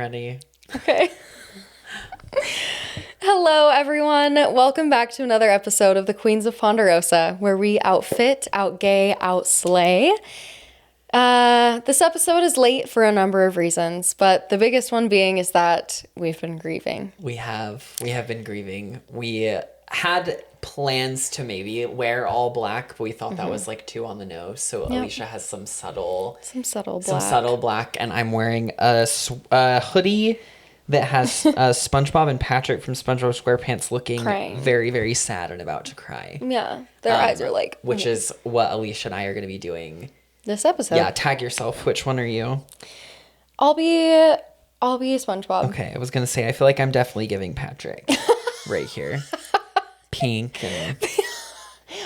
ready. Okay. Hello, everyone. Welcome back to another episode of the Queens of Ponderosa, where we outfit, outgay, outslay. This episode is late for a number of reasons, but the biggest one being is that we've been grieving. We have been grieving. We had plans to maybe wear all black, but we thought that was like too on the nose. So Alicia has some subtle black, and I'm wearing a hoodie that has SpongeBob and Patrick from SpongeBob SquarePants looking very, very sad and about to cry. Yeah, their eyes are like... Which is what Alicia and I are going to be doing this episode. Yeah, tag yourself. Which one are you? I'll be SpongeBob. Okay, I was going to say, I feel like I'm definitely giving Patrick right here. Pink and...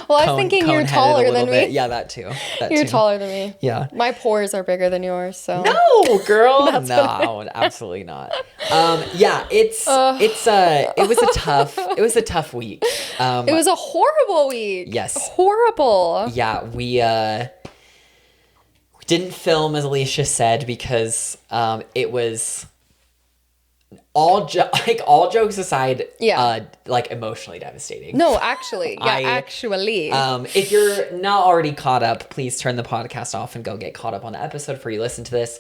Well, I was thinking you're taller than me. Yeah, that too. You're taller than me. Yeah. My pores are bigger than yours, so. No, girl. No, absolutely not. Yeah, it was a tough week. It was a horrible week. Yes. Horrible. Yeah, we didn't film, as Alicia said, because it was all jokes aside, like emotionally devastating. No, actually. Yeah, if you're not already caught up, please turn the podcast off and go get caught up on the episode before you listen to this.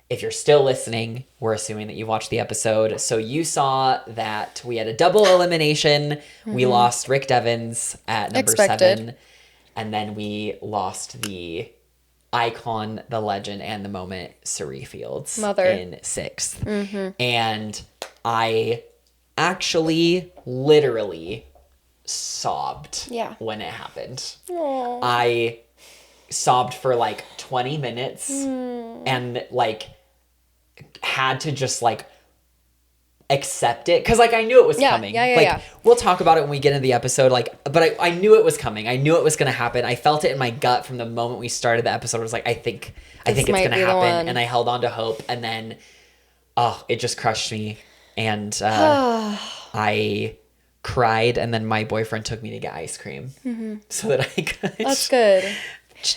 If you're still listening, we're assuming that you watched the episode. So you saw that we had a double elimination. Mm-hmm. We lost Rick Devins at number 7. And then we lost the icon, the legend, and the moment, Cirie Fields in 6th. Mm-hmm. And I actually literally sobbed when it happened. Aww. I sobbed for like 20 minutes and like had to just like accept it, because like I knew it was coming. We'll talk about it when we get into the episode, like, but I knew it was coming. I knew it was gonna happen. I felt it in my gut from the moment we started the episode. I was like, I think it's gonna happen, and I held on to hope, and then it just crushed me, and I cried, and then my boyfriend took me to get ice cream so that I could that's good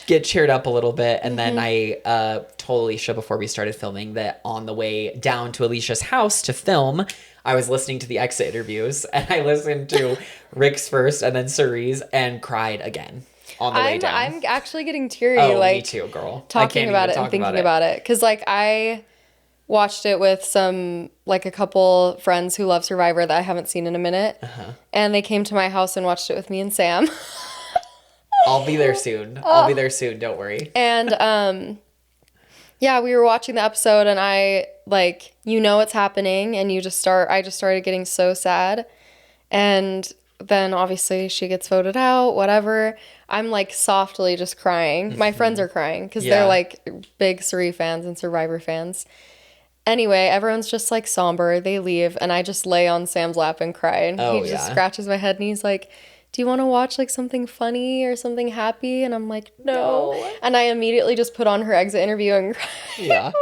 get cheered up a little bit. And then I told Alicia before we started filming that on the way down to Alicia's house to film, I was listening to the exit interviews, and I listened to Rick's first and then Cirie's and cried again on the way down. I'm actually getting teary, like, me too, girl. Talking about it and thinking about it. Because like I watched it with a couple friends who love Survivor that I haven't seen in a minute. And they came to my house and watched it with me and Sam. I'll be there soon. I'll be there soon. Don't worry. And, we were watching the episode, and I, like, what's happening, and I just started getting so sad. And then, obviously, she gets voted out, whatever. I'm, like, softly just crying. My friends are crying, because they're, like, big Cirie fans and Survivor fans. Anyway, everyone's just, like, somber. They leave, and I just lay on Sam's lap and cry. And he just scratches my head, and he's like, do you want to watch like something funny or something happy? And I'm like, no. And I immediately just put on her exit interview and cried. Yeah.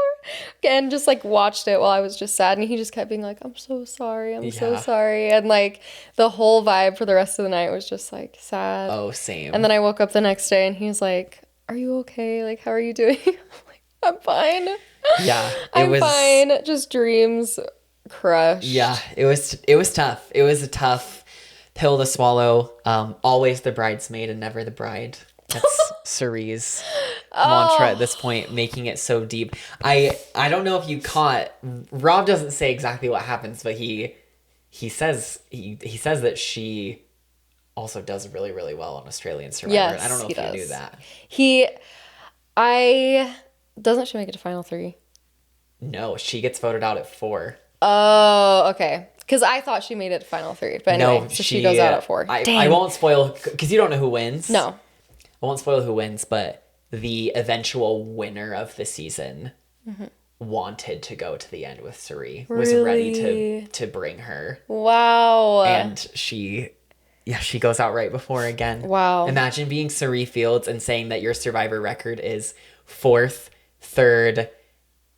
And just like watched it while I was just sad. And he just kept being like, I'm so sorry. I'm so sorry. And like the whole vibe for the rest of the night was just like sad. Oh, same. And then I woke up the next day and he was like, are you okay? Like, how are you doing? I'm like, I'm fine. Yeah. I'm fine. Just dreams crushed. Yeah. It was tough. It was a tough pill to swallow. Always the bridesmaid and never the bride. That's Cirie's mantra at this point, making it so deep. I don't know if you caught, Rob doesn't say exactly what happens, but he says that she also does really, really well on Australian Survivor. Yes, I don't know if you knew that. Doesn't she make it to final 3? No, she gets voted out at 4. Oh, okay. Because I thought she made it to final 3. But anyway, no, so she goes out at 4. I won't spoil, because you don't know who wins. No. I won't spoil who wins, but the eventual winner of the season wanted to go to the end with Cirie. Was ready to bring her. Wow. And she goes out right before again. Wow. Imagine being Cirie Fields and saying that your Survivor record is 4th, 3rd,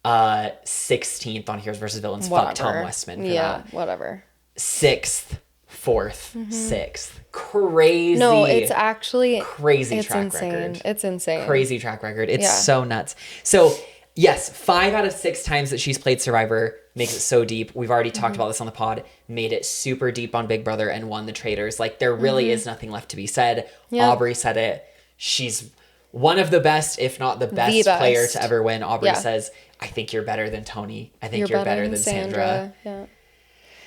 16th on Heroes vs. Villains. Whatever. Fuck Tom Westman for that. Yeah, whatever. 6th, 4th, 6th. Crazy. No, it's actually crazy track insane. record. It's insane. Crazy track record. It's so nuts. So Yes, 5 out of 6 times that she's played Survivor makes it so deep. We've already talked about this on the pod. Made it super deep on Big Brother and won the Traitors. Like, there really is nothing left to be said. Yep. Aubrey said it. She's one of the best, if not the best player to ever win. Aubrey says, I think you're better than Tony. I think you're better than Sandra. Yeah.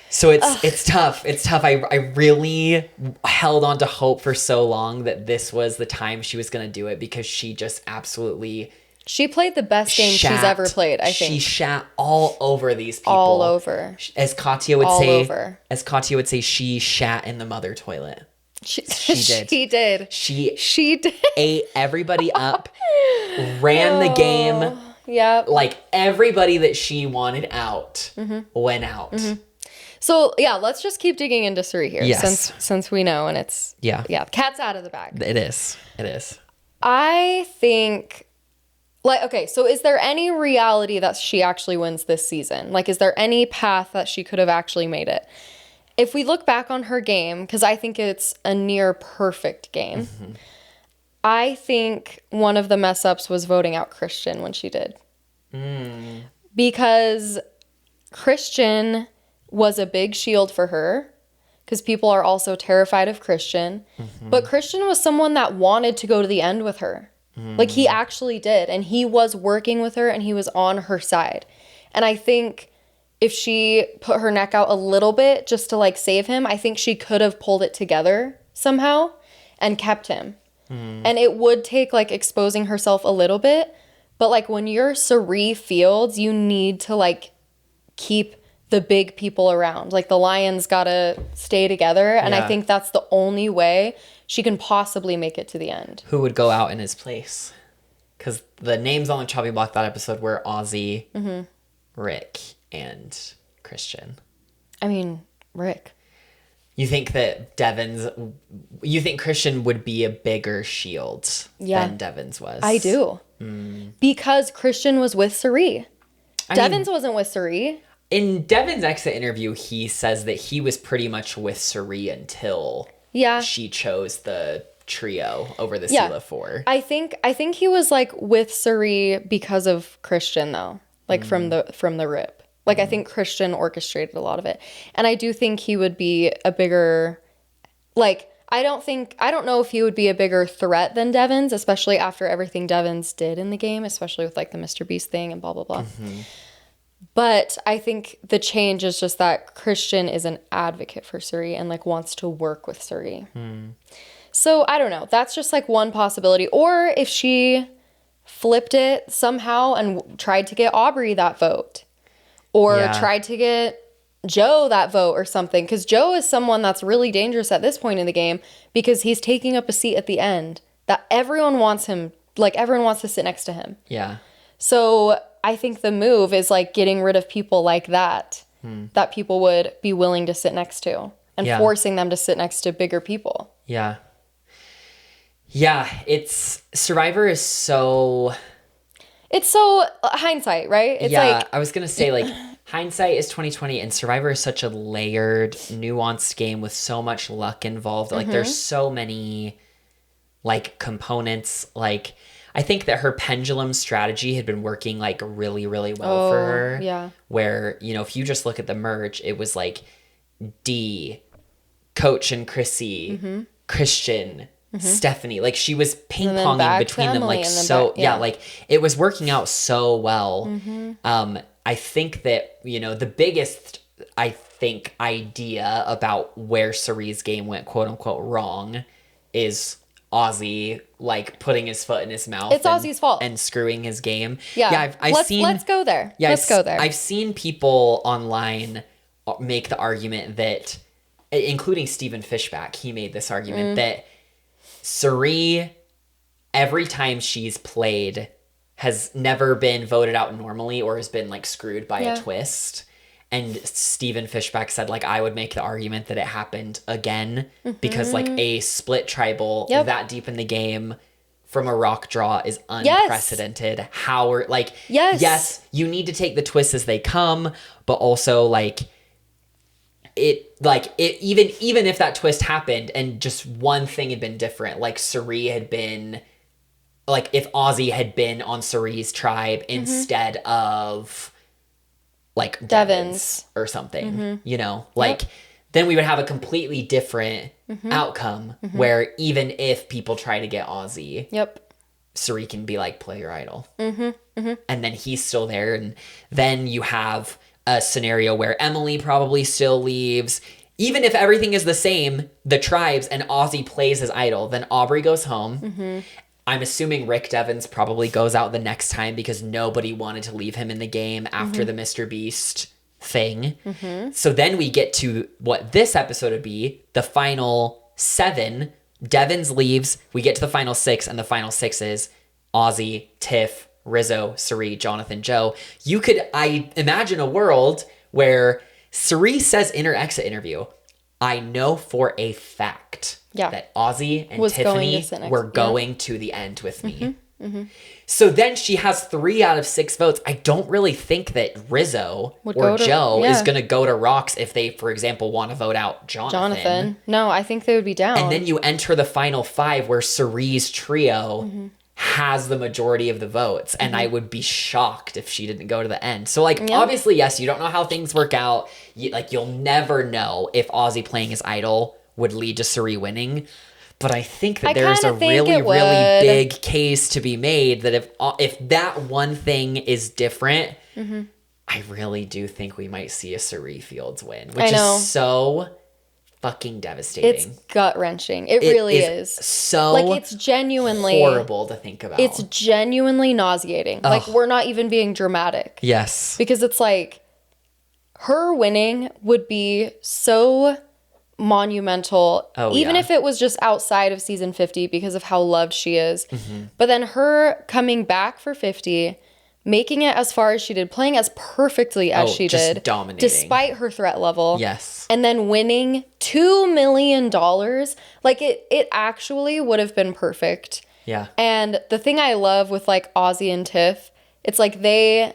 So it's tough. It's tough. I really held on to hope for so long that this was the time she was going to do it, because she just absolutely... She played the best game she's ever played, I think. She shat all over these people. All over. As Katya would say, she shat in the mother toilet. She did. She did. She did. Ate everybody up, ran the game. Yeah. Like, everybody that she wanted out went out. Mm-hmm. So, yeah, let's just keep digging into Cirie here. Yes. Since we know, and it's... Yeah, cat's out of the bag. It is. I think... Like, okay, so is there any reality that she actually wins this season? Like, is there any path that she could have actually made it? If we look back on her game, because I think it's a near perfect game, I think one of the mess ups was voting out Christian when she did. Because Christian was a big shield for her, because people are also terrified of Christian. But Christian was someone that wanted to go to the end with her. Like, he actually did, and he was working with her, and he was on her side. And I think if she put her neck out a little bit just to, like, save him, I think she could have pulled it together somehow and kept him. And it would take, like, exposing herself a little bit, but, like, when you're Cirie Fields, you need to, like, keep the big people around. Like, the Lions gotta stay together, and I think that's the only way she can possibly make it to the end. Who would go out in his place? Because the names on the chopping block that episode were Ozzy, Rick, and Christian. I mean, Rick. You think that you think Christian would be a bigger shield than Devins was? I do. Because Christian was with Cirie. Devins wasn't with Cirie. In Devins' exit interview, he says that he was pretty much with Cirie until she chose the trio over the Sela 4. I think he was, like, with Cirie because of Christian, though. Like, from the rip. Like, I think Christian orchestrated a lot of it. And I do think he would be a bigger... Like, I don't know if he would be a bigger threat than Devins, especially after everything Devins did in the game, especially with, like, the Mr. Beast thing and blah, blah, blah. But I think the change is just that Christian is an advocate for Cirie and, like, wants to work with Cirie. So, I don't know. That's just, like, one possibility. Or if she flipped it somehow and tried to get Aubrey that vote. Or tried to get Joe that vote or something. Because Joe is someone that's really dangerous at this point in the game because he's taking up a seat at the end that everyone wants him, like, everyone wants to sit next to him. Yeah. So I think the move is, like, getting rid of people like that, that people would be willing to sit next to and forcing them to sit next to bigger people. Yeah. Yeah. Survivor is so... It's so hindsight, right? It's like, I was going to say, like, hindsight is 2020 and Survivor is such a layered, nuanced game with so much luck involved. Like, there's so many, like, components. Like, I think that her pendulum strategy had been working, like, really, really well for her. Yeah. Where, you know, if you just look at the merge, it was like D, Coach and Chrissy, Christian, Stephanie. Like, she was ping-ponging between them, like, so... like, it was working out so well. I think that, you know, the biggest, I think, idea about where Cirie's game went, quote-unquote, wrong is Ozzy, like, putting his foot in his mouth. It's Ozzy's fault. And screwing his game. Let's go there. Let's go there. I've seen people online make the argument that, including Stephen Fishback, he made this argument that Cirie, every time she's played, has never been voted out normally or has been, like, screwed by a twist. And Stephen Fishback said, like, I would make the argument that it happened again because, like, a split tribal that deep in the game from a rock draw is unprecedented. Yes, you need to take the twists as they come, but also, even if that twist happened and just one thing had been different, like Cirie had been like if Ozzy had been on Cirie's tribe instead of like Devins or something, you know, like then we would have a completely different outcome where even if people try to get Ozzy, Cirie can be like, play your idol. And then he's still there. And then you have a scenario where Emily probably still leaves. Even if everything is the same, the tribes, and Ozzy plays his idol, then Aubrey goes home. I'm assuming Rick Devins probably goes out the next time because nobody wanted to leave him in the game after the Mr. Beast thing. So then we get to what this episode would be, the final 7. Devins leaves, we get to the final 6, and the final 6 is Ozzy, Tiff, Rizzo, Cirie, Jonathan, Joe. You could, I imagine a world where Cirie says in her exit interview, I know for a fact that Ozzy and Tiffany were going to the end with me. So then she has 3 out of 6 votes. I don't really think that Rizzo or Joe is going to go to Rocks if they, for example, want to vote out Jonathan. No, I think they would be down. And then you enter the final 5 where Cirie's trio has the majority of the votes. And I would be shocked if she didn't go to the end. So, like, obviously, yes, you don't know how things work out. You'll never know if Ozzy playing his idol would lead to Cirie winning. But I think that there's a really, really big case to be made that if that one thing is different, I really do think we might see a Cirie Fields win, which is so fucking devastating. It's gut-wrenching. It really is. So like, it's genuinely horrible to think about. It's genuinely nauseating. Oh. Like, we're not even being dramatic. Yes. Because it's like, her winning would be so monumental, even if it was just outside of season 50 because of how loved she is. But then her coming back for 50, making it as far as she did, playing as perfectly as she did, dominating despite her threat level. Yes. And then winning $2 million. Like, it actually would have been perfect. Yeah. And the thing I love with like Ozzy and Tiff, it's like they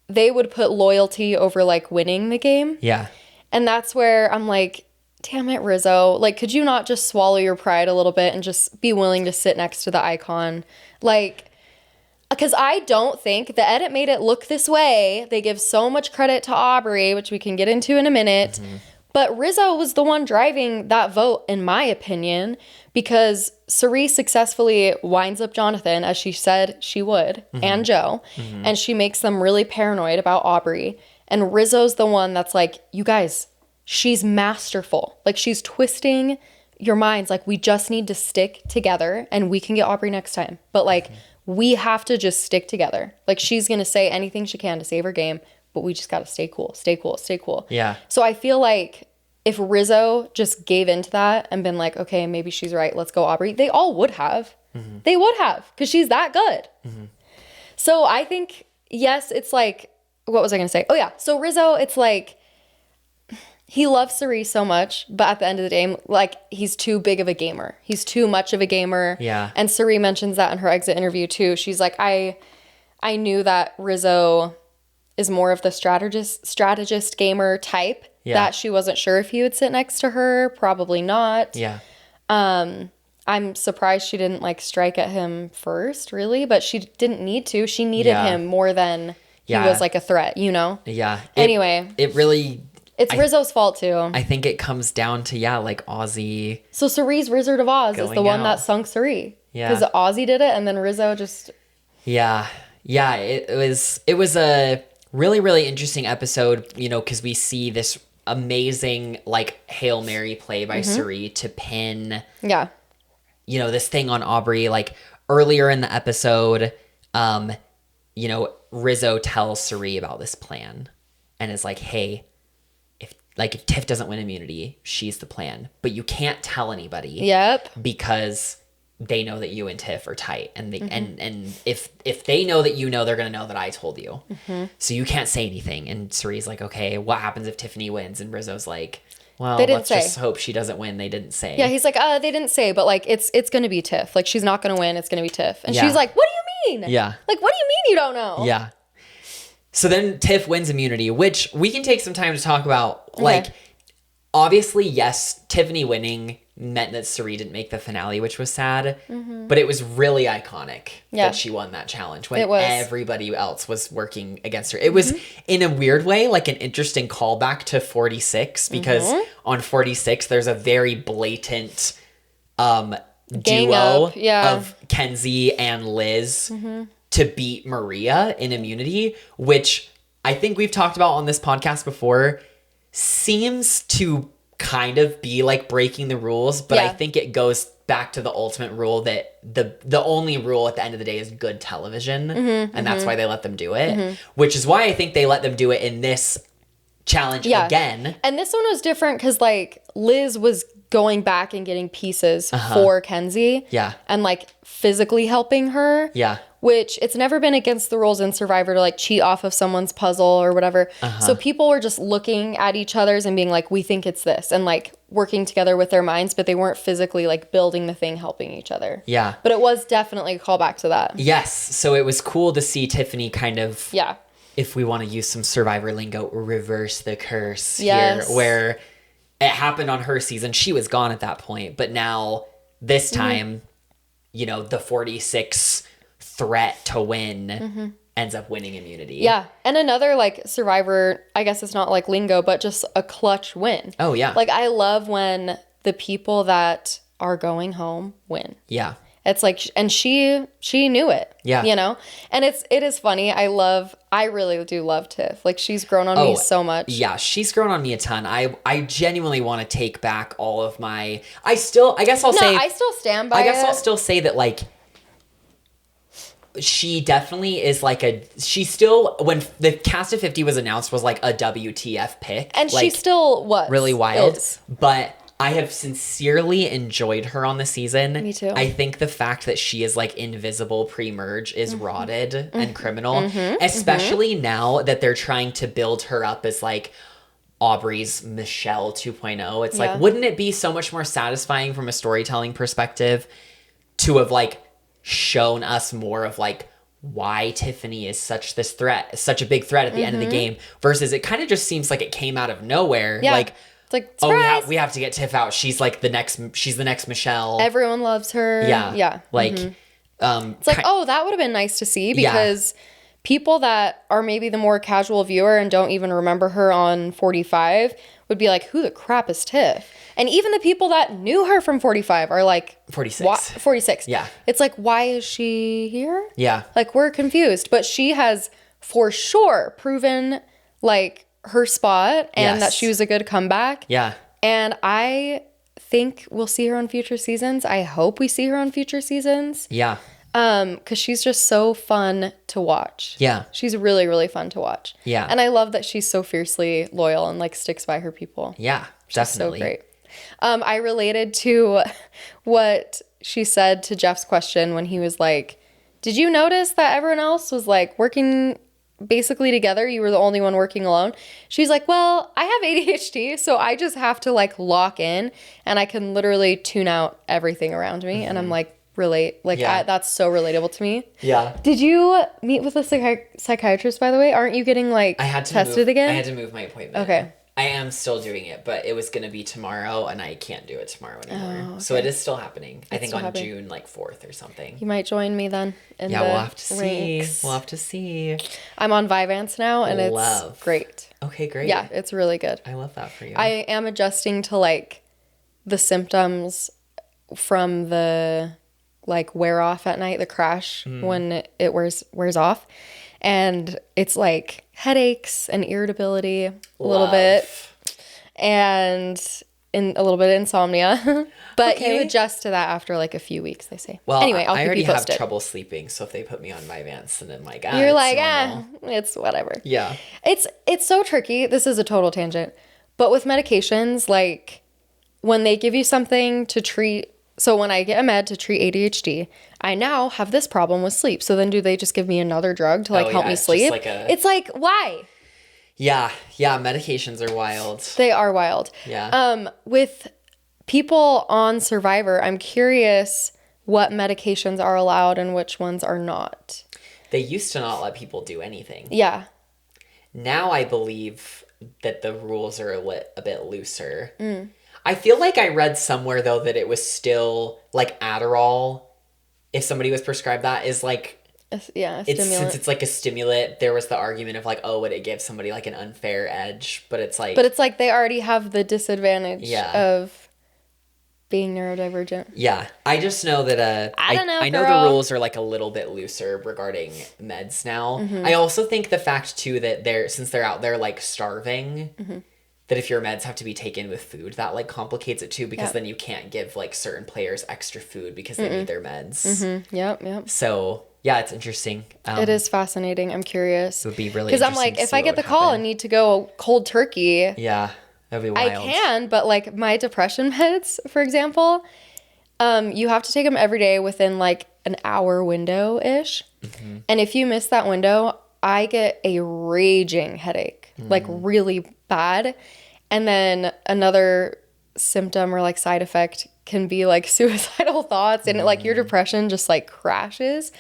would put loyalty over like winning the game. Yeah. And that's where I'm like, damn it, Rizzo. Like, could you not just swallow your pride a little bit and just be willing to sit next to the icon? Like, because I don't think the edit made it look this way. They give so much credit to Aubrey, which we can get into in a minute. But Rizzo was the one driving that vote, in my opinion, because Cirie successfully winds up Jonathan, as she said she would, and Joe. And she makes them really paranoid about Aubrey. And Rizzo's the one that's like, you guys, she's masterful. Like, she's twisting your minds. Like, we just need to stick together and we can get Aubrey next time. But like, we have to just stick together. Like, she's going to say anything she can to save her game, but we just got to stay cool, stay cool, stay cool. Yeah. So I feel like if Rizzo just gave into that and been like, okay, maybe she's right, let's go Aubrey, they all would have. They would have, because she's that good. So I think, yes, it's like, what was I going to say? Oh yeah. So Rizzo, it's like, he loves Cirie so much, but at the end of the day, like, he's too big of a gamer. He's too much of a gamer. Yeah. And Cirie mentions that in her exit interview too. She's like, I knew that Rizzo is more of the strategist gamer type. Yeah. That she wasn't sure if he would sit next to her. Probably not. Yeah. I'm surprised she didn't like strike at him first, really, but she didn't need to. She needed him more than he was like a threat, you know? Yeah. Anyway. It really... It's Rizzo's fault, too. I think it comes down to, like, Ozzy. So Cirie's Wizard of Oz is the one that sunk Cirie. Yeah. Because Ozzy did it, and then Rizzo just... Yeah. Yeah, it was a really, really interesting episode, you know, because we see this amazing, like, Hail Mary play by Cirie to pin... Yeah. You know, this thing on Aubrey. Like, earlier in the episode, you know, Rizzo tells Cirie about this plan. And is like, hey... If Tiff doesn't win immunity, she's the plan. But you can't tell anybody. Yep. Because they know that you and Tiff are tight. And they, and if they know that you know, they're going to know that I told you. So you can't say anything. And Cirie's like, okay, what happens if Tiffany wins? And Rizzo's like, well, let's just hope she doesn't win. They didn't say. Yeah, he's like, they didn't say. But, like, it's going to be Tiff. Like, she's not going to win. It's going to be Tiff. And she's like, what do you mean? Yeah. Like, what do you mean you don't know? Yeah. So then Tiff wins immunity, which we can take some time to talk about. Okay. Like, obviously, yes, Tiffany winning meant that Cirie didn't make the finale, which was sad. But it was really iconic that she won that challenge when everybody else was working against her. It was, in a weird way, like an interesting callback to 46, because on 46, there's a very blatant duo of Kenzie and Liz to beat Maria in immunity, which I think we've talked about on this podcast before, seems to kind of be like breaking the rules, but I think it goes back to the ultimate rule that the only rule at the end of the day is good television, and that's why they let them do it, which is why I think they let them do it in this challenge again. And this one was different because like Liz was going back and getting pieces for Kenzie, and like physically helping her, which it's never been against the rules in Survivor to like cheat off of someone's puzzle or whatever. So people were just looking at each other's and being like, we think it's this, and like working together with their minds, but they weren't physically like building the thing, helping each other. But it was definitely a callback to that. Yes. So it was cool to see Tiffany kind of, if we want to use some Survivor lingo, reverse the curse here, where it happened on her season. She was gone at that point, but now this time, you know, the 46 threat to win ends up winning immunity. And another like Survivor, I guess it's not like lingo, but just a clutch win. Oh yeah. Like I love when the people that are going home win. It's like, and she knew it. You know? And it is funny. I really do love Tiff. Like she's grown on me so much. Yeah, she's grown on me a ton. I genuinely want to take back all of my, I still stand by it. I guess I'll still say that like, she definitely is like she still, when the cast of 50 was announced, was like a WTF pick. And like, she still was. Really wild. But I have sincerely enjoyed her on the season. Me too. I think the fact that she is like invisible pre-merge is rotted and criminal, especially now that they're trying to build her up as like Aubrey's Michelle 2.0. It's like, wouldn't it be so much more satisfying from a storytelling perspective to have like shown us more of like why Tiffany is such a big threat at the end of the game, versus it kind of just seems like it came out of nowhere. Like, it's like, surprise! We have to get Tiff out. She's the next Michelle. Everyone loves her. Like, it's like, that would have been nice to see, because people that are maybe the more casual viewer and don't even remember her on 45 would be like, who the crap is Tiff? And even the people that knew her from 45 are like... 46. 46. Yeah. It's like, why is she here? Yeah. Like, we're confused. But she has, for sure, proven, like, her spot and that she was a good comeback. Yeah. And I think we'll see her on future seasons. I hope we see her on future seasons. Yeah. Because she's just so fun to watch. Yeah. She's really, really fun to watch. Yeah. And I love that she's so fiercely loyal and, like, sticks by her people. Yeah, definitely. So great. I related to what she said to Jeff's question when he was like, did you notice that everyone else was like working basically together? You were the only one working alone. She's like, well, I have ADHD, so I just have to like lock in and I can literally tune out everything around me. And I'm like, relate. Like that's so relatable to me. Yeah. Did you meet with a psychiatrist, by the way? Aren't you getting like tested again? I had to move my appointment. Okay. I am still doing it, but it was going to be tomorrow, and I can't do it tomorrow anymore. Oh, okay. So it is still happening. I think on happening. June like 4th or something. You might join me then. We'll have to ranks. see. We'll have to see. I'm on Vyvanse now, and it's great. Okay, great. Yeah, it's really good. I love that for you. I am adjusting to like the symptoms from the like wear off at night, the crash when it wears off. And it's like headaches and irritability a little bit, and a little bit of insomnia. But you adjust to that after like a few weeks, they say. Well, anyway, I already have trouble sleeping, so if they put me on Vyvanse, and then like, you're like, it's whatever. Yeah. It's so tricky. This is a total tangent. But with medications, like when they give you something to treat, so when I get a med to treat ADHD, I now have this problem with sleep. So then do they just give me another drug to like help me sleep? It's like, why? Yeah. Yeah. Medications are wild. They are wild. Yeah. With people on Survivor, I'm curious what medications are allowed and which ones are not. They used to not let people do anything. Yeah. Now I believe that the rules are a bit looser. I feel like I read somewhere, though, that it was still, like, Adderall, if somebody was prescribed that, is, like... Yeah, a Since stimulant. it's, like, a stimulant, there was the argument of, like, oh, would it give somebody, like, an unfair edge? But it's, like... But it's, like, they already have the disadvantage Yeah. of being neurodivergent. Yeah. I just know that, I don't know, I know girl. the rules are, like, a little bit looser regarding meds now. I also think the fact, too, that since they're out there, like, starving... that if your meds have to be taken with food, that, like, complicates it, too, because then you can't give, like, certain players extra food because they need their meds. Yep. So, yeah, it's interesting. It is fascinating. I'm curious. It would be really Because I'm interesting like, to if see I what get the would call happen. and need to go cold turkey, Yeah, that'd be I wild. can, but, like, my depression meds, for example, you have to take them every day within, like, an hour window-ish. And if you miss that window, I get a raging headache, like, really bad. And then another symptom or, like, side effect can be, like, suicidal thoughts, and, like, your depression just, like, crashes.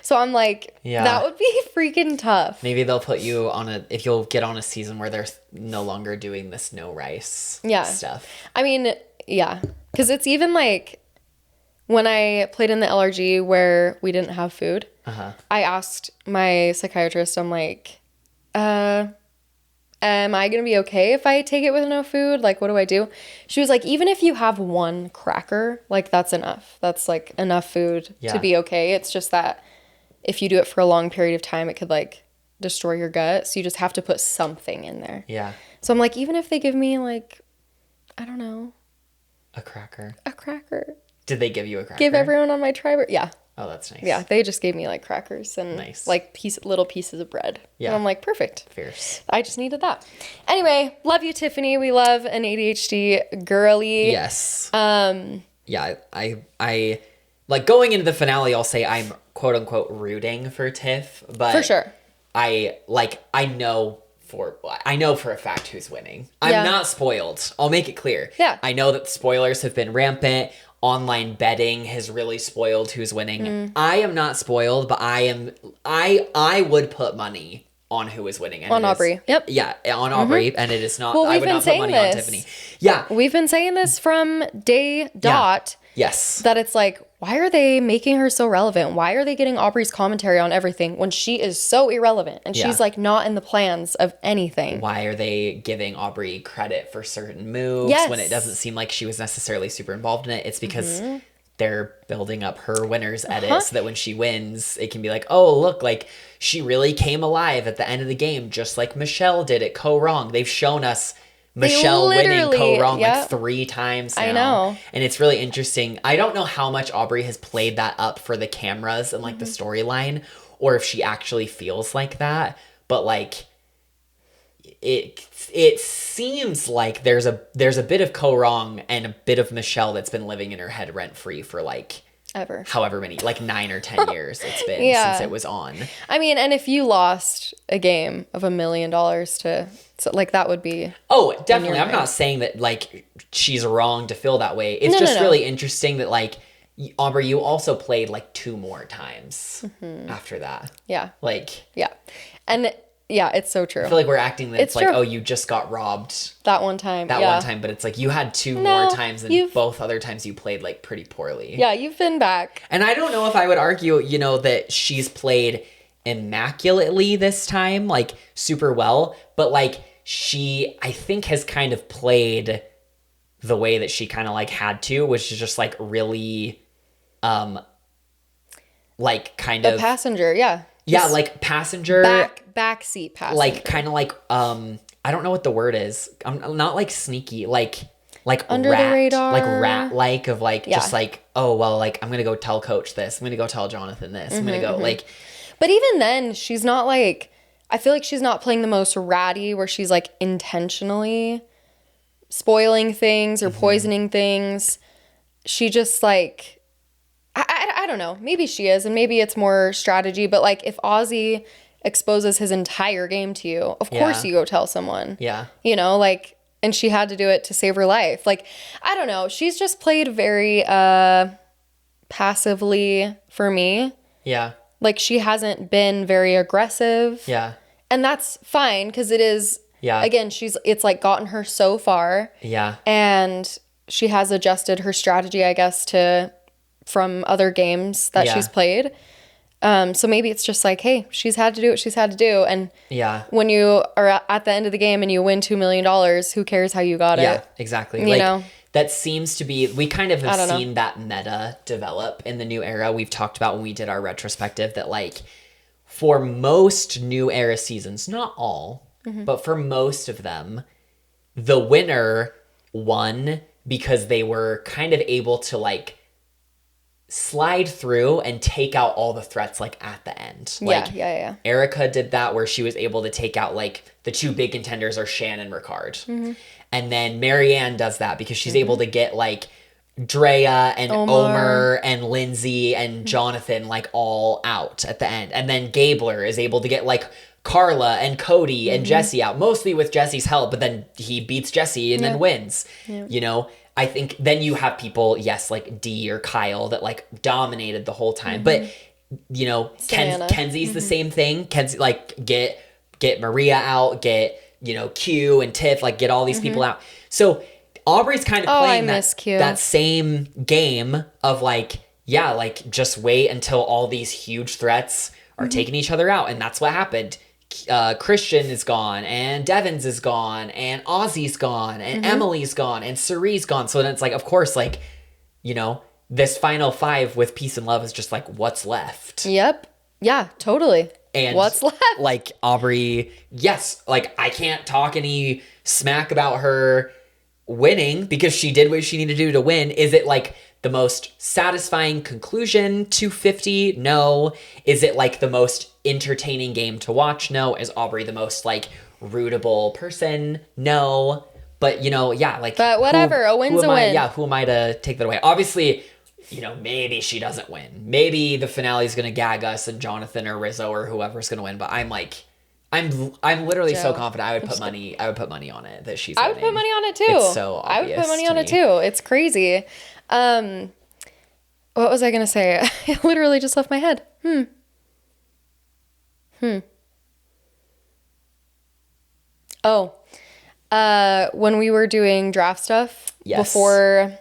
So I'm like, that would be freaking tough. Maybe they'll put you on if you'll get on a season where they're no longer doing this no rice stuff. I mean, yeah. Because it's even, like, when I played in the LRG where we didn't have food, I asked my psychiatrist, I'm like, am I going to be okay if I take it with no food? Like, what do I do? She was like, even if you have one cracker, like, that's enough. That's, like, enough food to be okay. It's just that if you do it for a long period of time, it could, like, destroy your gut. So you just have to put something in there. Yeah. So I'm like, even if they give me, like, I don't know. A cracker. A cracker. Did they give you a cracker? Give everyone on my tribe. Yeah. Oh, that's nice. Yeah, they just gave me, like, crackers and like little pieces of bread. Yeah. And I'm like, perfect. Fierce. I just needed that. Anyway, love you, Tiffany. We love an ADHD girly. Yes. Yeah, I like going into the finale, I'll say I'm quote unquote rooting for Tiff, but for sure. I know for a fact who's winning. I'm not spoiled. I'll make it clear. Yeah. I know that spoilers have been rampant. Online betting has really spoiled who's winning. I am not spoiled, but I would put money on who is winning. And on Aubrey. Yep. Yeah, on Aubrey, and it is not. Well, I would not put money on Tiffany. Yeah. We've been saying this from day dot. Yes. That it's like, why are they making her so relevant? Why are they getting Aubrey's commentary on everything when she is so irrelevant and she's like not in the plans of anything? Why are they giving Aubrey credit for certain moves when it doesn't seem like she was necessarily super involved in it? It's because they're building up her winner's edit so that when she wins, it can be like, oh, look, like she really came alive at the end of the game, just like Michelle did at Co Wrong. They've shown us Michelle winning Co Wrong like 3 times now. I know. And it's really interesting. I don't know how much Aubrey has played that up for the cameras and like the storyline, or if she actually feels like that. But like it seems like there's a bit of Co Wrong and a bit of Michelle that's been living in her head rent free for like ever. However many, like 9 or 10 years it's been since it was on. I mean, and if you lost a game of $1 million to, so like that would be. Oh, definitely. I'm not saying that like she's wrong to feel that way. It's just really interesting that like Aubrey, you also played like 2 more times after that. Yeah. Like. Yeah. And yeah, it's so true. I feel like we're acting that it's like, true. oh, you just got robbed. That one time. One time, but it's like you had 2 more times and both other times you played like pretty poorly. Yeah, you've been back. And I don't know if I would argue, that she's played immaculately this time, like super well, but like she, I think, has kind of played the way that she kind of like had to, which is just like really, like kind of passenger. Yeah. Yeah, like passenger. Backseat passenger. Like kind of like I don't know what the word is. I'm not like sneaky, like under rat, the radar, like rat, of like just like, oh well, like I'm gonna go tell Coach this. I'm gonna go tell Jonathan this. I'm gonna go like. But even then, she's not like. I feel like she's not playing the most ratty, where she's like intentionally spoiling things or poisoning things. She just like. I don't know. Maybe she is, and maybe it's more strategy. But like, if Ozzy exposes his entire game to you, of course you go tell someone. Yeah. Like, and she had to do it to save her life. Like, I don't know. She's just played very passively for me. Yeah. Like, she hasn't been very aggressive. Yeah. And that's fine, because it is. Yeah. Again, it's like gotten her so far. Yeah. And she has adjusted her strategy, I guess, from other games that she's played. So maybe it's just like, hey, she's had to do what she's had to do. And when you are at the end of the game and you win $2 million, who cares how you got it? Yeah, exactly. You know? That seems to be, we kind of have seen that meta develop in the new era. We've talked about when we did our retrospective that like for most new era seasons, not all, but for most of them, the winner won because they were kind of able to like slide through and take out all the threats like at the end. Like Erica did that where she was able to take out like the two big contenders are Shan and Ricard. And then Marianne does that because she's able to get like Drea and Omer and Lindsay and Jonathan like all out at the end. And then Gabler is able to get like Carla and Cody and Jesse out, mostly with Jesse's help, but then he beats Jesse and then wins. You know, I think then you have people, yes, like Dee or Kyle that like dominated the whole time. But, you know, Kenzie's the same thing. Kenzie, like get Maria out, get, you know, Q and Tiff, like get all these people out. So Aubrey's kind of playing that same game of like, yeah, like just wait until all these huge threats are taking each other out. And that's what happened. Christian is gone and Devins is gone and Ozzy's gone and Emily's gone and Cirie's gone. So then it's like, of course, like, you know, this final 5 with peace and love is just like what's left. Yep. Yeah, totally. And what's left? Like Aubrey, yes, like I can't talk any smack about her winning because she did what she needed to do to win. Is it like the most satisfying conclusion to 50? No. Is it like the most entertaining game to watch? No. Is Aubrey the most like rootable person? No. But you know, yeah, like but whatever, a win's a win. Yeah, who am I to take that away? Obviously, you know, maybe she doesn't win. Maybe the finale is going to gag us and Jonathan or Rizzo or whoever's going to win. But I'm like, I'm literally so confident. I would put money on it that she's winning. I would put money on it too. It's so obvious. I would put money on it too. It's crazy. What was I going to say? It literally just left my head. Oh, when we were doing draft stuff before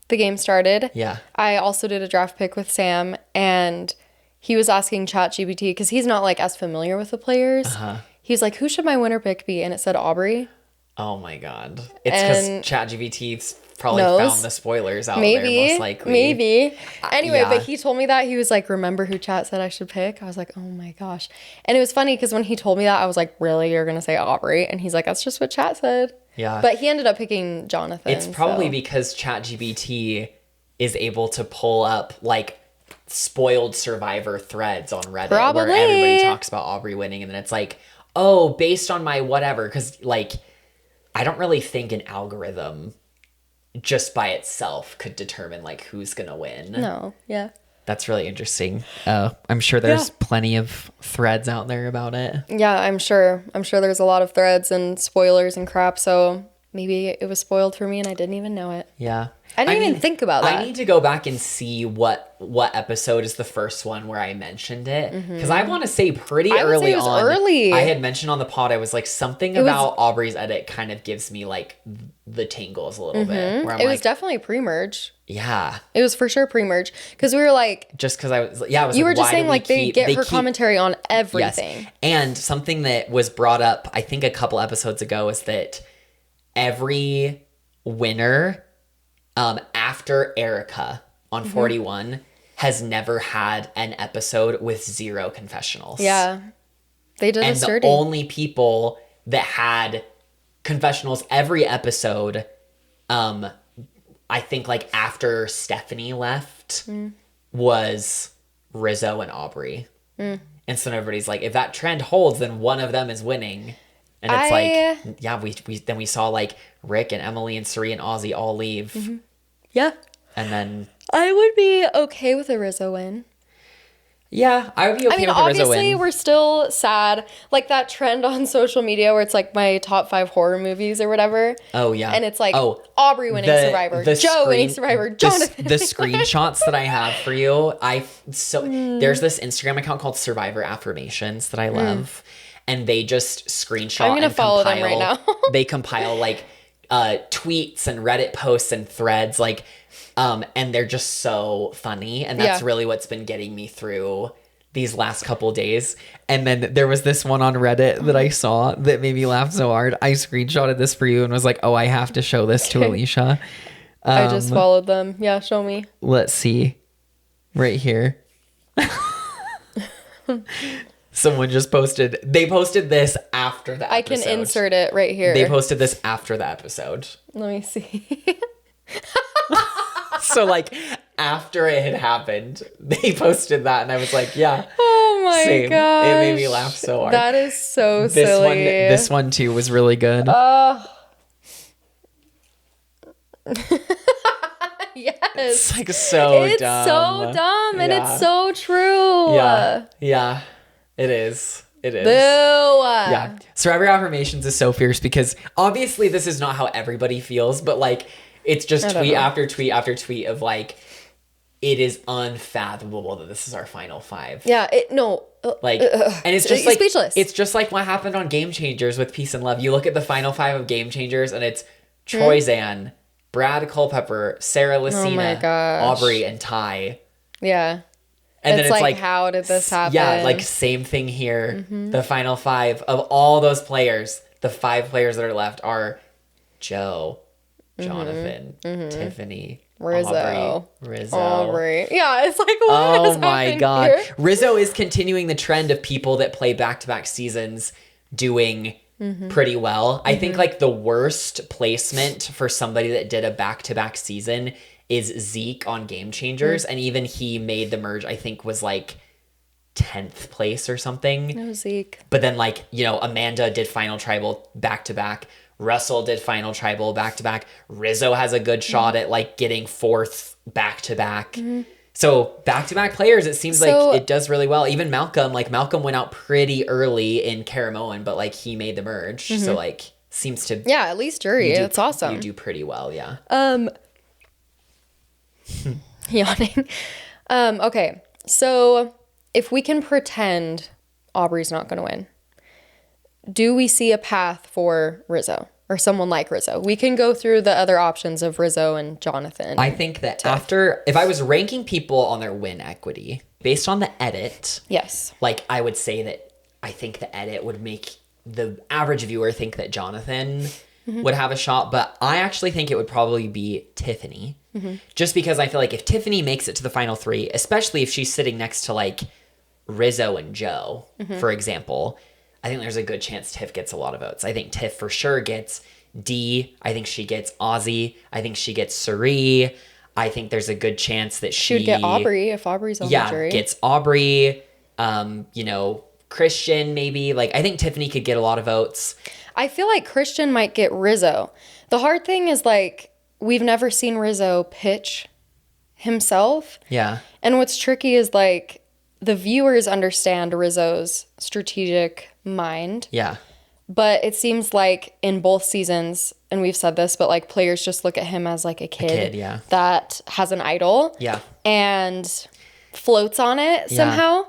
the game started, I also did a draft pick with Sam, and he was asking ChatGPT because he's not like as familiar with the players. He's like, "Who should my winner pick be?" And it said Aubrey. Oh my god! It's because ChatGPT's probably found the spoilers out there, most likely. Maybe. Anyway, but he told me that. He was like, "Remember who Chat said I should pick?" I was like, "Oh my gosh!" And it was funny because when he told me that, I was like, "Really? You're gonna say Aubrey?" And he's like, "That's just what Chat said." Yeah. But he ended up picking Jonathan. It's probably because ChatGPT is able to pull up like spoiled Survivor threads on Reddit where everybody talks about Aubrey winning, and then it's like, oh, based on my whatever, because like I don't really think an algorithm just by itself could determine like who's gonna win. No, yeah. That's really interesting. I'm sure there's plenty of threads out there about it. Yeah, I'm sure. I'm sure there's a lot of threads and spoilers and crap, so maybe it was spoiled for me and I didn't even know it. Yeah. I didn't even think about that. I need to go back and see what episode is the first one where I mentioned it. Because I want to say pretty early on. Early. I had mentioned on the pod, I was like, something about Aubrey's edit kind of gives me like the tingles a little bit. Where I'm it was definitely pre-merge. Yeah. It was for sure pre-merge. Because we were like... Just because I was... Yeah, I was you were just saying like they get her commentary on everything. Yes. And something that was brought up, I think a couple episodes ago, is that every winner... after Erica on 41 has never had an episode with 0 confessionals. Yeah. They did and the only people that had confessionals every episode, I think like after Stephanie left was Rizzo and Aubrey. And so everybody's like, if that trend holds, then one of them is winning. And it's like, yeah, we saw like Rick and Emily and Cirie and Ozzy all leave. Yeah. And then... I would be okay with a Rizzo win. Yeah, I would be okay with a Rizzo win. Obviously, we're still sad. Like that trend on social media where it's like my top 5 horror movies or whatever. Oh, yeah. And it's like Aubrey winning Survivor, Joe winning Survivor, Jonathan. The screenshots that I have for you, there's this Instagram account called Survivor Affirmations that I love. And they just screenshot I'm gonna follow them right now. They compile like tweets and Reddit posts and threads, like, and they're just so funny. And that's really what's been getting me through these last couple days. And then there was this one on Reddit that I saw that made me laugh so hard. I screenshotted this for you and was like, oh, I have to show this to Alicia. I just followed them. Yeah, show me. Let's see. Right here. Someone just posted. They posted this after the episode. I can insert it right here. They posted this after the episode. Let me see. So, like, after it had happened, they posted that, and I was like, yeah. Oh my gosh. It made me laugh so hard. That is so silly. This one, too, was really good. Yes. It's, like, so dumb. It's so dumb, and it's so true. Yeah. It is. Boo. Yeah. Survivor Affirmations is so fierce because obviously this is not how everybody feels, but like it's just tweet after tweet after tweet of like, it is unfathomable that this is our final 5. Yeah. And it's just like, speechless. It's just like what happened on Game Changers with Peace and Love. You look at the final 5 of Game Changers and it's Troy Zan, Brad Culpepper, Sarah Lucina, Aubrey, and Ty. Yeah. And then it's like, how did this happen? Yeah, like same thing here. The final 5 of all those players, the 5 players that are left are Joe, Jonathan, Tiffany, Aubrey. Yeah, it's like, what is happening here? Rizzo is continuing the trend of people that play back-to-back seasons doing pretty well. I think like the worst placement for somebody that did a back-to-back season is Zeke on Game Changers, and even he made the merge, I think was like 10th place or something. No, Zeke. But then like, you know, Amanda did Final Tribal back-to-back. Russell did Final Tribal back-to-back. Rizzo has a good shot at like getting 4th back-to-back. So back-to-back players, it seems like it does really well. Even Malcolm went out pretty early in Caramoan, but like he made the merge. So like seems to... Yeah, at least jury. It's awesome. You do pretty well, yeah. Yawning. Okay, so if we can pretend Aubrey's not going to win, do we see a path for Rizzo or someone like Rizzo? We can go through the other options of Rizzo and Jonathan. I think that if I was ranking people on their win equity based on the edit, yes, like I would say that I think the edit would make the average viewer think that Jonathan would have a shot, but I actually think it would probably be Tiffany. Just because I feel like if Tiffany makes it to the final 3, especially if she's sitting next to like Rizzo and Joe, for example, I think there's a good chance Tiff gets a lot of votes. I think Tiff for sure gets D. I think she gets Ozzy. I think she gets Cirie. I think there's a good chance that she would get Aubrey if Aubrey's on the jury. Yeah, gets Aubrey. You know, Christian maybe. Like I think Tiffany could get a lot of votes. I feel like Christian might get Rizzo. The hard thing is like we've never seen Rizzo pitch himself. Yeah. And what's tricky is like the viewers understand Rizzo's strategic mind. Yeah. But it seems like in both seasons, and we've said this, but like players just look at him as like a kid yeah. that has an idol. Yeah. And floats on it somehow.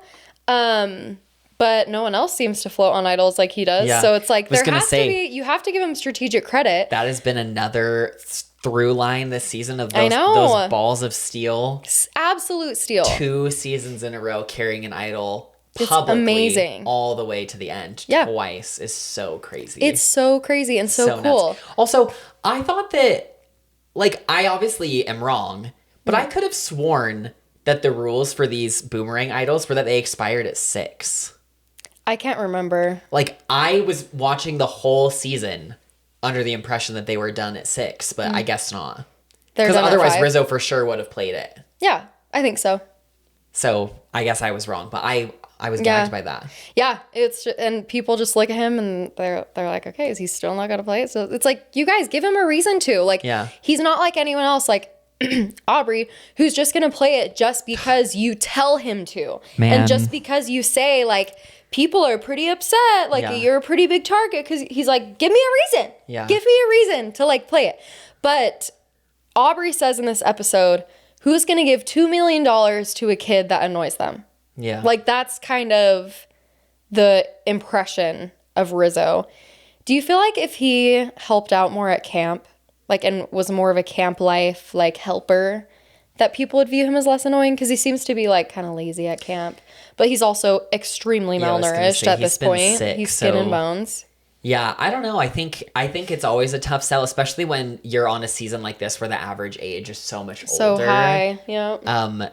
But no one else seems to float on idols like he does. Yeah. So it's like you have to give him strategic credit. That has been another through line this season of those balls of steel. Absolute steel. 2 seasons in a row carrying an idol publicly, amazing, all the way to the end. Twice is so crazy. It's so crazy and so cool. Nuts. Also, I thought that, like, I obviously am wrong, but I could have sworn that the rules for these boomerang idols were that they expired at 6. I can't remember. Like, I was watching the whole season under the impression that they were done at 6, but I guess not. Because otherwise Rizzo for sure would have played it. Yeah, I think so. So I guess I was wrong, but I was gagged by that. Yeah, and people just look at him and they're like, okay, is he still not gonna play it? So it's like, you guys give him a reason to. Like, he's not like anyone else, like Aubrey, who's just gonna play it just because you tell him to. Man. And just because you say like, people are pretty upset, like you're a pretty big target, because he's like, give me a reason. Yeah. Give me a reason to like play it. But Aubrey says in this episode, who's going to give $2 million to a kid that annoys them? Yeah. Like that's kind of the impression of Rizzo. Do you feel like if he helped out more at camp, like, and was more of a camp life, like, helper, that people would view him as less annoying? Because he seems to be, like, kind of lazy at camp. But he's also extremely malnourished at this point. He's skin and bones. Yeah, I don't know. I think it's always a tough sell, especially when you're on a season like this where the average age is so much older. So high, yeah.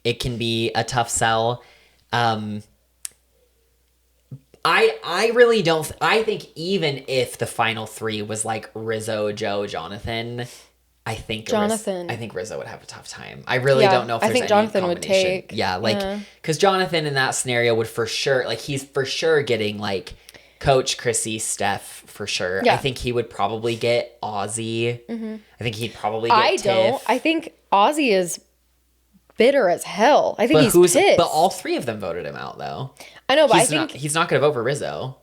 It can be a tough sell. I really don't. I think even if the final three was like Rizzo, Joe, Jonathan, I think Rizzo would have a tough time. I really don't know if there's any Jonathan would combination. take. Yeah, like because Jonathan in that snenario would for sure, like he's for sure getting like Coach, Chrissy, Steph for sure. Yeah. I think he would probably get Ozzy. Mm-hmm. I think he'd probably get Tiff. I think Ozzy is bitter as hell. I think he's pissed. But all three of them voted him out though. I know, but I think he's not going to vote for Rizzo.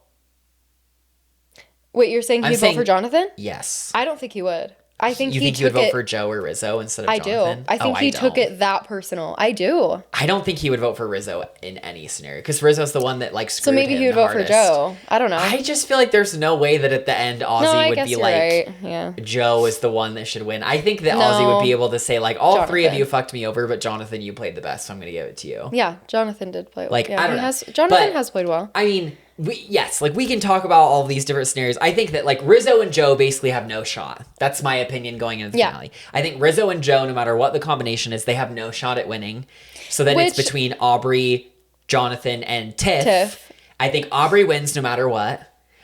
Wait, you're saying he'd vote for Jonathan? Yes. I don't think he would. I think you think he would vote for Joe or Rizzo instead of Jonathan? I think he took it that personal. I do. I don't think he would vote for Rizzo in any scenario because Rizzo's the one that like screwed him. So maybe he would vote for Joe. I don't know. I just feel like there's no way that at the end Ozzy would be like, right. Yeah. Joe is the one that should win. I think that Ozzy would be able to say like, all three of you fucked me over, but Jonathan, you played the best, so I'm going to give it to you. Yeah, Jonathan did play well. Like, I don't know. Jonathan has played well. I mean, we can talk about all these different scenarios. I think that like Rizzo and Joe basically have no shot. That's my opinion going into the finale. I think Rizzo and Joe, no matter what the combination is, they have no shot at winning. So then it's between Aubrey, Jonathan, and Tiff. I think Aubrey wins no matter what.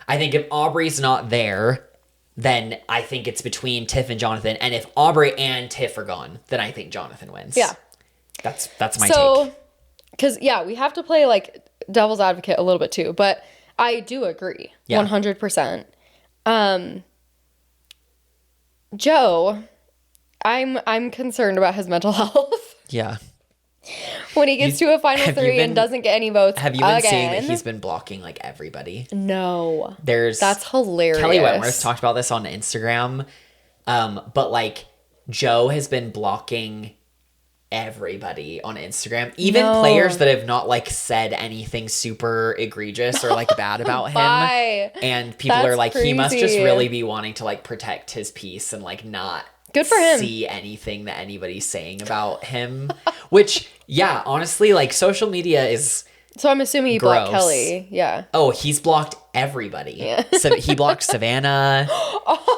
I think if Aubrey's not there, then I think it's between Tiff and Jonathan. And if Aubrey and Tiff are gone, then I think Jonathan wins. Yeah. That's my take. Because, we have to play like devil's advocate a little bit too, but I do agree 100%. Joe, I'm concerned about his mental health. Yeah. When he gets to a final three and doesn't get any votes have you been seeing that he's been blocking like everybody? No. That's hilarious. Kelly Wentworth talked about this on Instagram. But like Joe has been blocking everybody on Instagram, even players that have not like said anything super egregious or like bad about him. And people are like, crazy. He must just really be wanting to like protect his peace and like not good for him see anything that anybody's saying about him. Which honestly, like social media is so I'm assuming he blocked Kelly. Yeah. Oh, he's blocked everybody. Yeah. So he blocked Savannah.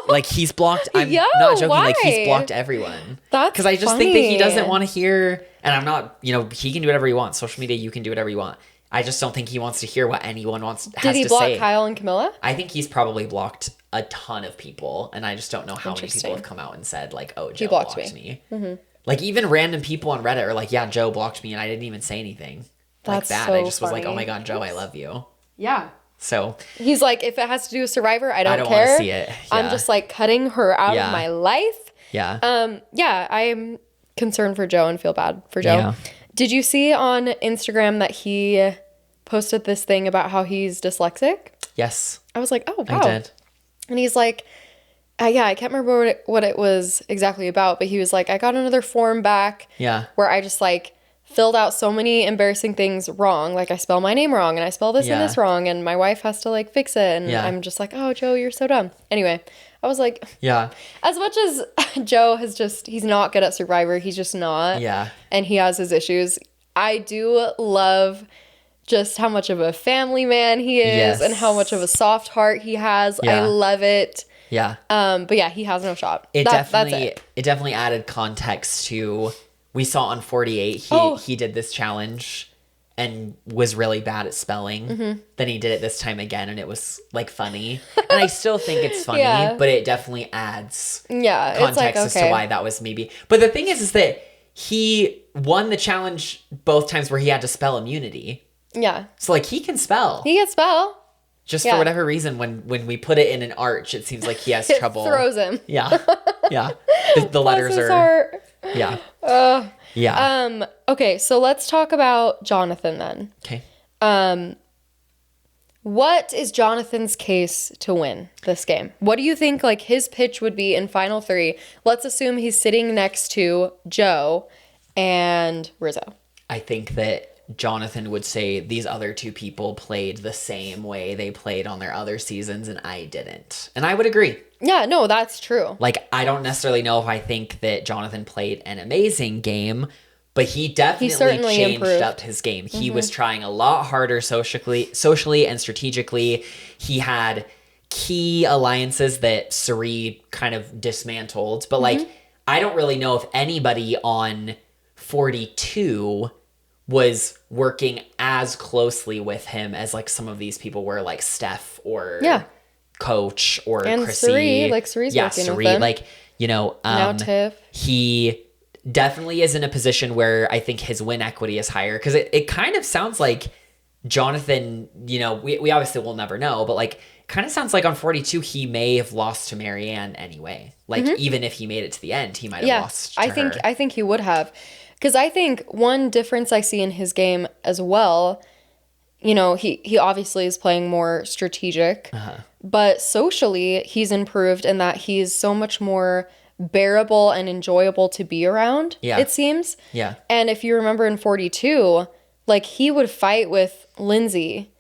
Like he's blocked. I'm not joking. Why? Like he's blocked everyone. That's because I just think that he doesn't want to hear. And I'm not. He can do whatever he wants. Social media, you can do whatever you want. I just don't think he wants to hear what anyone has to say. Did he block Kyle and Camilla? I think he's probably blocked a ton of people, and I just don't know how many people have come out and said like, "Oh, Joe blocked me." Mm-hmm. Like even random people on Reddit are like, "Yeah, Joe blocked me," and I didn't even say anything. Like that. So I just was like, "Oh my god, Joe, I love you." Yeah. So he's like, if it has to do with Survivor, I don't care. Want to see it. Yeah. I'm just like cutting her out of my life. Yeah. I'm concerned for Joe and feel bad for Joe. Yeah. Did you see on Instagram that he posted this thing about how he's dyslexic? Yes. I was like, oh wow. I did. And he's like, I can't remember what it was exactly about, but he was like, I got another form back. Yeah. Where I just like filled out so many embarrassing things wrong. Like I spell my name wrong and I spell this and this wrong and my wife has to like fix it. And I'm just like, oh, Joe, you're so dumb. Anyway, I was like, as much as Joe he's not good at Survivor. He's just not. Yeah. And he has his issues. I do love just how much of a family man he is and how much of a soft heart he has. I love it. Yeah. But he has no shot. It definitely added context to. We saw on 48, he did this challenge and was really bad at spelling. Mm-hmm. Then he did it this time again, and it was like funny. And I still think it's funny, but it definitely adds context as to why that was maybe. But the thing is that he won the challenge both times where he had to spell immunity. Yeah. So like he can spell. He can spell. Just for whatever reason, when we put it in an arch, it seems like he has trouble. It throws him. Yeah. Yeah. The letters are. Heart. Yeah. Okay, so let's talk about Jonathan then. Okay. What is Jonathan's case to win this game? What do you think like his pitch would be in final three? Let's assume he's sitting next to Joe and Rizzo. I think that Jonathan would say these other two people played the same way they played on their other seasons and I didn't. And I would agree. Yeah, no, that's true. Like, I don't necessarily know if I think that Jonathan played an amazing game, but he definitely changed up his game. He was trying a lot harder socially and strategically. He had key alliances that Cirie kind of dismantled. But, like, I don't really know if anybody on 42 was working as closely with him as, like, some of these people were, like Steph or Coach or and Chrissy. Cirie, like Cirie's working with him. Like, you know, now Tiff. He definitely is in a position where I think his win equity is higher, because it kind of sounds like Jonathan, you know, we obviously will never know, but like, kind of sounds like on 42 he may have lost to Marianne anyway. Like, even if he made it to the end, he might have lost to her. I think he would have, because I think one difference I see in his game as well, you know, he obviously is playing more strategic, but socially he's improved in that he's so much more bearable and enjoyable to be around, it seems. Yeah. And if you remember in 42, like, he would fight with Lindsay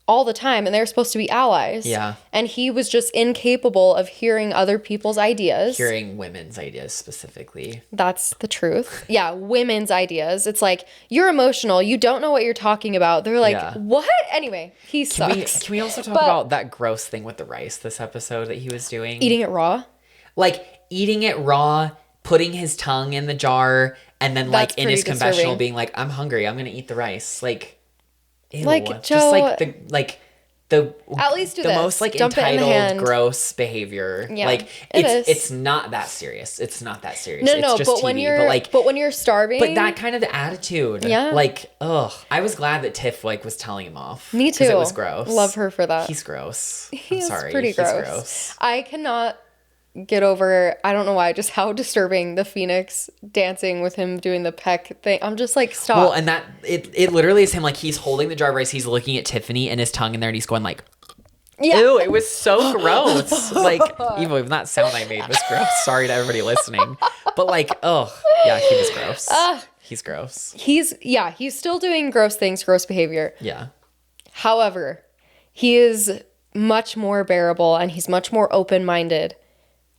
all the time, and they're supposed to be allies. Yeah. And he was just incapable of hearing other people's ideas. Hearing women's ideas specifically. That's the truth. Yeah, women's ideas. It's like, you're emotional. You don't know what you're talking about. They're like, what? Anyway, he sucks. Can we also talk about that gross thing with the rice this episode that he was doing? Eating it raw? Like, eating it raw, putting his tongue in the jar, and then, like, in his confessional being like, I'm hungry, I'm gonna eat the rice. Like, ew. Like, Joe, just the at least do the this. most, like, Dump entitled, gross behavior. Yeah, like, it's not that serious. It's not that serious. No, it's just but TV. when you're starving. But that kind of attitude. Yeah. Like, ugh. I was glad that Tiff, like, was telling him off. Me too. Because it was gross. Love her for that. He's gross. He's sorry. pretty gross. I cannot get over, I don't know why, just how disturbing the Phoenix dancing with him doing the peck thing. I'm just like, stop. Well, and that it literally is him, like, he's holding the jar of rice, he's looking at Tiffany and his tongue in there, and he's going like, ew, it was so gross. Like, even that sound I made was gross. Sorry to everybody listening. But, like, oh, yeah, he was gross. He's gross. He's still doing gross things, gross behavior. Yeah. However, he is much more bearable and he's much more open-minded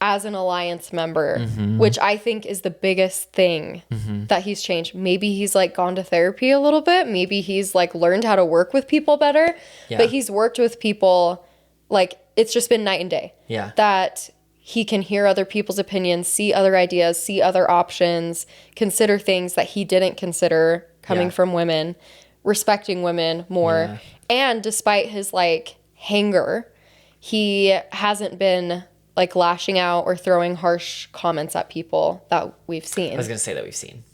as an alliance member, which I think is the biggest thing that he's changed. Maybe he's, like, gone to therapy a little bit. Maybe he's, like, learned how to work with people better. Yeah. But he's worked with people, like, it's just been night and day. Yeah. That he can hear other people's opinions, see other ideas, see other options, consider things that he didn't consider coming from women, respecting women more. Yeah. And despite his, like, hanger, he hasn't been, like, lashing out or throwing harsh comments at people that we've seen. I was going to say that we've seen.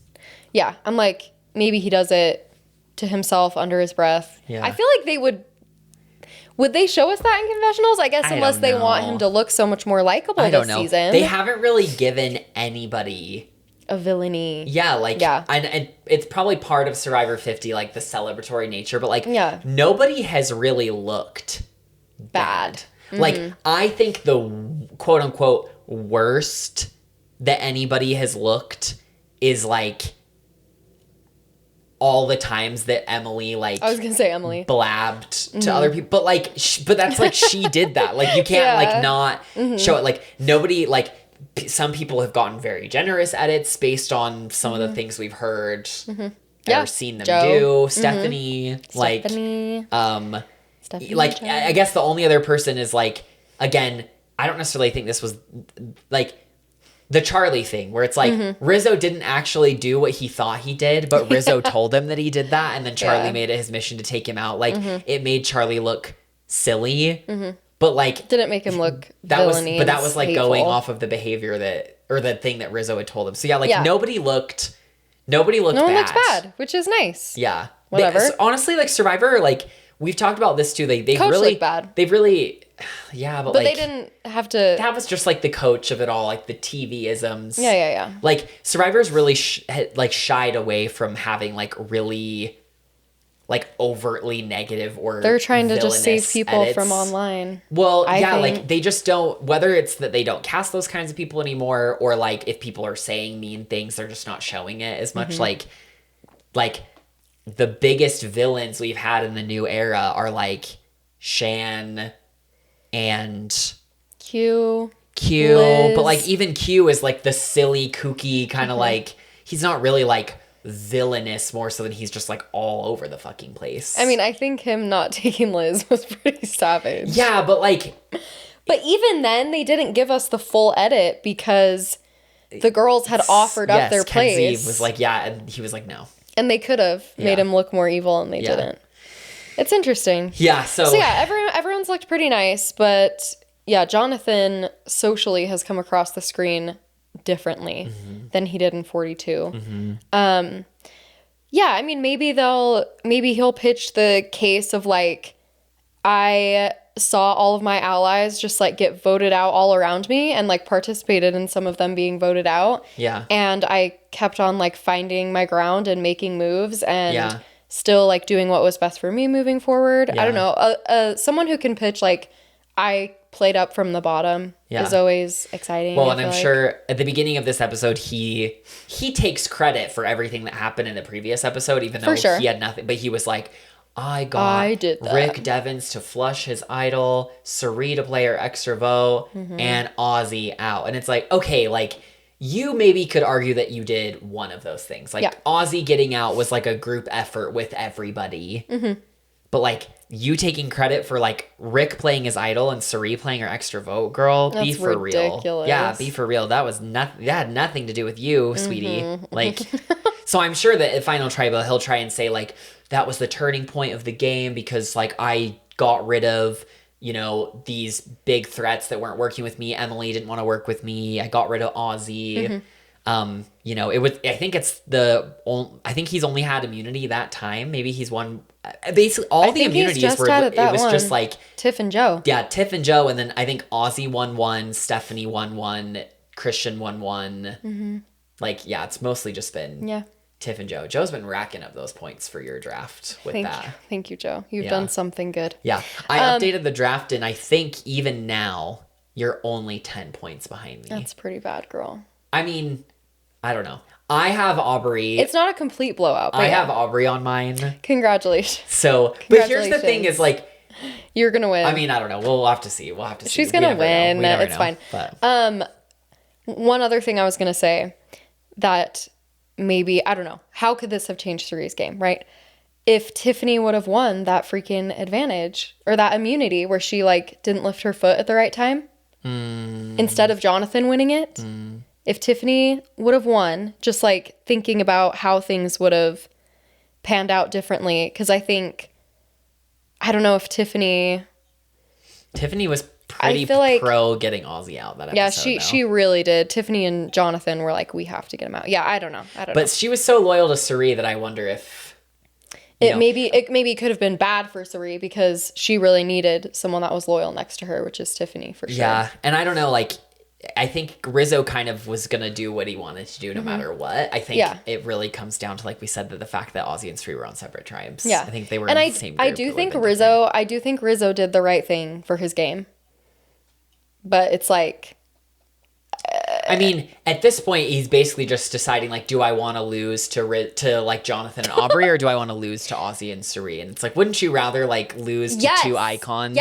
Yeah. I'm like, maybe he does it to himself under his breath. Yeah. I feel like they would they show us that in confessionals? I guess unless they want him to look so much more likable this season. They haven't really given anybody a villainy. Yeah, like, and it's probably part of Survivor 50, like, the celebratory nature, but, like, nobody has really looked bad. Like, I think the quote-unquote worst that anybody has looked is, like, all the times that Emily, like... I was gonna say Emily. ...blabbed to other people. But, like, but that's, like, she did that. Like, you can't, like, not show it. Like, nobody, like... Some people have gotten very generous edits based on some of the things we've heard or seen them do. Stephanie, like... Like, I guess the only other person is, like, again, I don't necessarily think this was, like, the Charlie thing, where it's like, Rizzo didn't actually do what he thought he did, but Rizzo told him that he did that, and then Charlie made it his mission to take him out. Like, it made Charlie look silly, but, like... Didn't make him look that villainy. But that was, like, hateful. going off of the behavior that, or the thing that Rizzo had told him. So, yeah, like, nobody looked bad. No one looked bad, which is nice. Yeah. Whatever. Honestly, like, Survivor, like... We've talked about this too. They've Coach really looked bad. They've really, yeah, but like, they didn't have to. That was just like the coach of it all, like the TV-isms. Yeah. Like, Survivor's really shied away from having, like, really, like, overtly negative or they're trying to just save people edits from online. Well, I think. Like, they just don't. Whether it's that they don't cast those kinds of people anymore, or, like, if people are saying mean things, they're just not showing it as much. Like the biggest villains we've had in the new era are like Shan and Q, but Liz. like even Q is like the silly, kooky kind of like, he's not really like villainous, more so than he's just like all over the fucking place. I mean, I think him not taking Liz was pretty savage. Yeah, but like... But even then, they didn't give us the full edit because the girls had offered up their Kenzie place. was like, yeah, and he was like, no. And they could have made him look more evil, and they didn't. It's interesting. Yeah, So yeah, everyone's looked pretty nice, but yeah, Jonathan socially has come across the screen differently than he did in 42. Yeah, I mean, maybe he'll pitch the case of like, I saw all of my allies just like get voted out all around me and like participated in some of them being voted out. Yeah. And I kept on like finding my ground and making moves and still like doing what was best for me moving forward. I don't know. Someone who can pitch like, I played up from the bottom is always exciting. Well, and I'm sure at the beginning of this episode, he takes credit for everything that happened in the previous episode, even though he had nothing. But he was like, I did that. Rick Devins to flush his idol, Cirie to play her extra vote, and Ozzy out. And it's like, okay, like, you maybe could argue that you did one of those things. Like, Ozzy getting out was like a group effort with everybody. But like, you taking credit for like Rick playing his idol and Cirie playing her extra vote, girl, be for ridiculous. real. Yeah, be for real. That was nothing. That had nothing to do with you, sweetie. Like, so I'm sure that at Final Tribal, he'll try and say like, that was the turning point of the game because like I got rid of, you know, these big threats that weren't working with me. Emily didn't want to work with me. I got rid of Ozzy. You know, it was, I think he's only had immunity that time. Maybe he's won basically all the immunities were, it was just like Tiff and Joe. Yeah, Tiff and Joe. And then I think Ozzy won one, Stephanie won one, Christian won one. Like, yeah, it's mostly just been Tiff and Joe. Joe's been racking up those points for your draft with that. Thank you, Joe. You've done something good. Yeah. I updated the draft, and I think even now you're only 10 points behind me. That's pretty bad, girl. I mean, I don't know. I have Aubrey. It's not a complete blowout. But I have Aubrey on mine. Congratulations. So, but here's the thing is like, you're going to win. I mean, I don't know. We'll have to see. She's going to win. It's fine. But. One other thing I was going to say that maybe, I don't know, how could this have changed Cirie's game, right? If Tiffany would have won that freaking advantage or that immunity where she like didn't lift her foot at the right time instead of Jonathan winning it. If Tiffany would have won, just like thinking about how things would have panned out differently. Because I don't know if Tiffany was pretty pro getting Ozzy out that episode. Yeah, she really did. Tiffany and Jonathan were like, we have to get him out. Yeah, I don't know. But she was so loyal to Cirie that I wonder if maybe could have been bad for Cirie because she really needed someone that was loyal next to her, which is Tiffany for sure. Yeah, and I don't know, like, I think Rizzo kind of was going to do what he wanted to do no matter what. I think it really comes down to, like we said, that the fact that Ozzy and Cirie were on separate tribes. Yeah. I think they were in the same group. I do think Rizzo did the right thing for his game. But it's like... I mean, at this point, he's basically just deciding, like, do I want to lose to like, Jonathan and Aubrey, or do I want to lose to Ozzy and Cirie? And it's like, wouldn't you rather, like, lose to two icons?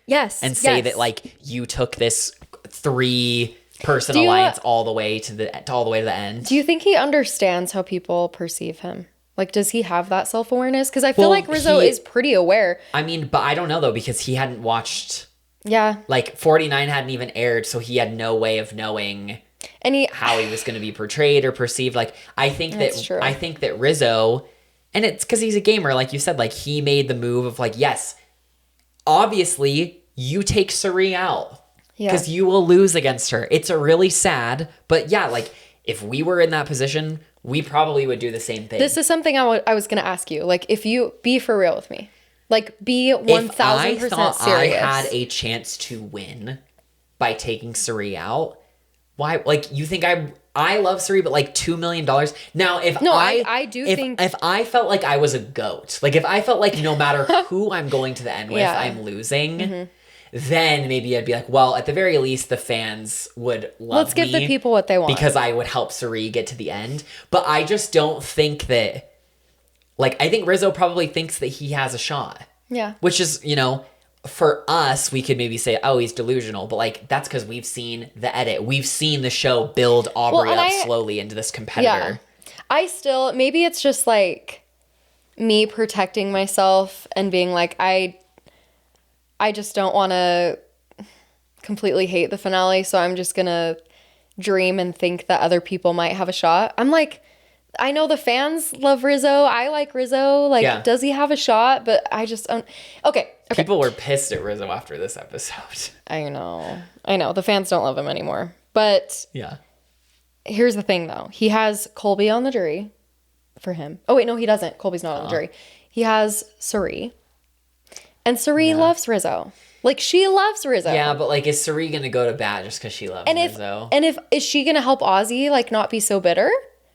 Yes. And say that, like, you took this 3-person alliance all the way to the end? Do you think he understands how people perceive him? Like, does he have that self-awareness? Because I feel like Rizzo is pretty aware. I mean, but I don't know, though, because he hadn't watched... Yeah. Like, 49 hadn't even aired, so he had no way of knowing how he was going to be portrayed or perceived. Like, I think that Rizzo, and it's because he's a gamer, like you said, like, he made the move of, like, yes, obviously, you take Cirie out. Because you will lose against her. It's a really sad, but yeah, like, if we were in that position, we probably would do the same thing. This is something I was going to ask you. Like, if you, be for real with me. Like, be 1,000% serious. If I thought I had a chance to win by taking Cirie out, why? Like, you think I love Cirie, but like $2 million. Now, if I felt like I was a goat, like if I felt like no matter who I'm going to the end with, I'm losing, then maybe I'd be like, well, at the very least, the fans would love me. Let's give the people what they want. Because I would help Cirie get to the end. But I just don't think that... like, I think Rizzo probably thinks that he has a shot. Yeah. Which is, you know, for us, we could maybe say, oh, he's delusional. But, like, that's because we've seen the edit. We've seen the show build Aubrey up slowly into this competitor. Yeah. Maybe it's just, like, me protecting myself and being like, I just don't want to completely hate the finale, so I'm just going to dream and think that other people might have a shot. I'm like, I know the fans love Rizzo. I like Rizzo. Like, does he have a shot? But I just don't. Okay. People were pissed at Rizzo after this episode. I know. The fans don't love him anymore. But here's the thing, though. He has Colby on the jury for him. Oh, wait, no, he doesn't. Colby's not on the jury. He has Cirie. And Cirie loves Rizzo. Like, she loves Rizzo. Yeah, but, like, is Cirie going to go to bat just because she loves Rizzo? Is she going to help Ozzy, like, not be so bitter?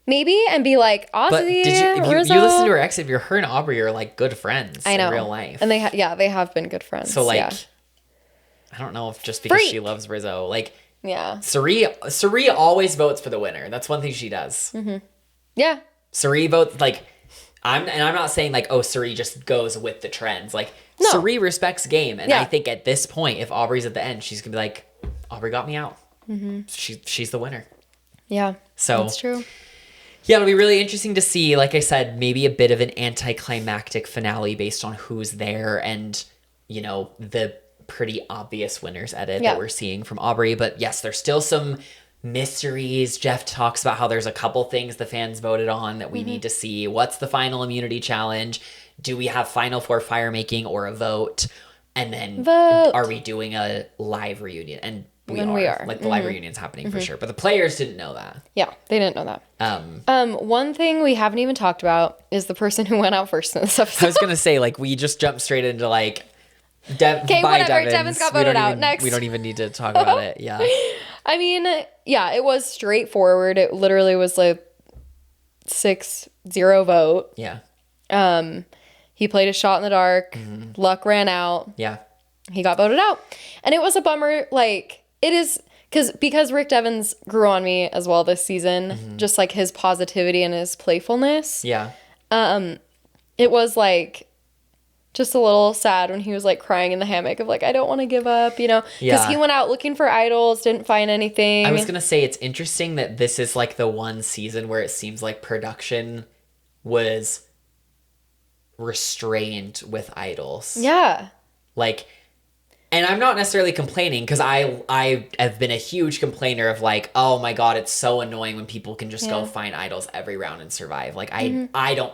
Maybe, and be like, Ozzy, but if you listen to her ex, if you're her and Aubrey are, like, good friends in real life. And they have been good friends. So, like, I don't know if just because she loves Rizzo. Like, Cirie always votes for the winner. That's one thing she does. Mm-hmm. Yeah. Cirie votes, like, I'm not saying, like, oh, Cirie just goes with the trends. Like, no. Cirie respects game. And I think at this point, if Aubrey's at the end, she's going to be like, Aubrey got me out. Mm-hmm. She's the winner. Yeah, so that's true. Yeah, it'll be really interesting to see, like I said, maybe a bit of an anticlimactic finale based on who's there and, you know, the pretty obvious winners edit that we're seeing from Aubrey. But yes, there's still some mysteries. Jeff talks about how there's a couple things the fans voted on that we need to see. What's the final immunity challenge? Do we have Final Four fire making or a vote? And then are we doing a live reunion? And we are. Like, the live reunion's happening for sure. But the players didn't know that. Yeah, they didn't know that. One thing we haven't even talked about is the person who went out first in this episode. I was going to say, like, we just jumped straight into, like, Devins got voted out. Next. We don't even need to talk about it. Yeah. I mean, yeah, it was straightforward. It literally was like 6-0 vote. Yeah. He played a shot in the dark. Luck ran out. Yeah. He got voted out. And it was a bummer. Like, it is because Rick Devins grew on me as well this season. Just like his positivity and his playfulness. Yeah. It was like just a little sad when he was like crying in the hammock of like, I don't want to give up, you know, because he went out looking for idols, didn't find anything. I was going to say, it's interesting that this is like the one season where it seems like production was restrained with idols. Yeah. Like, and I'm not necessarily complaining because I have been a huge complainer of like, oh my God, it's so annoying when people can just go find idols every round and survive. Like, I don't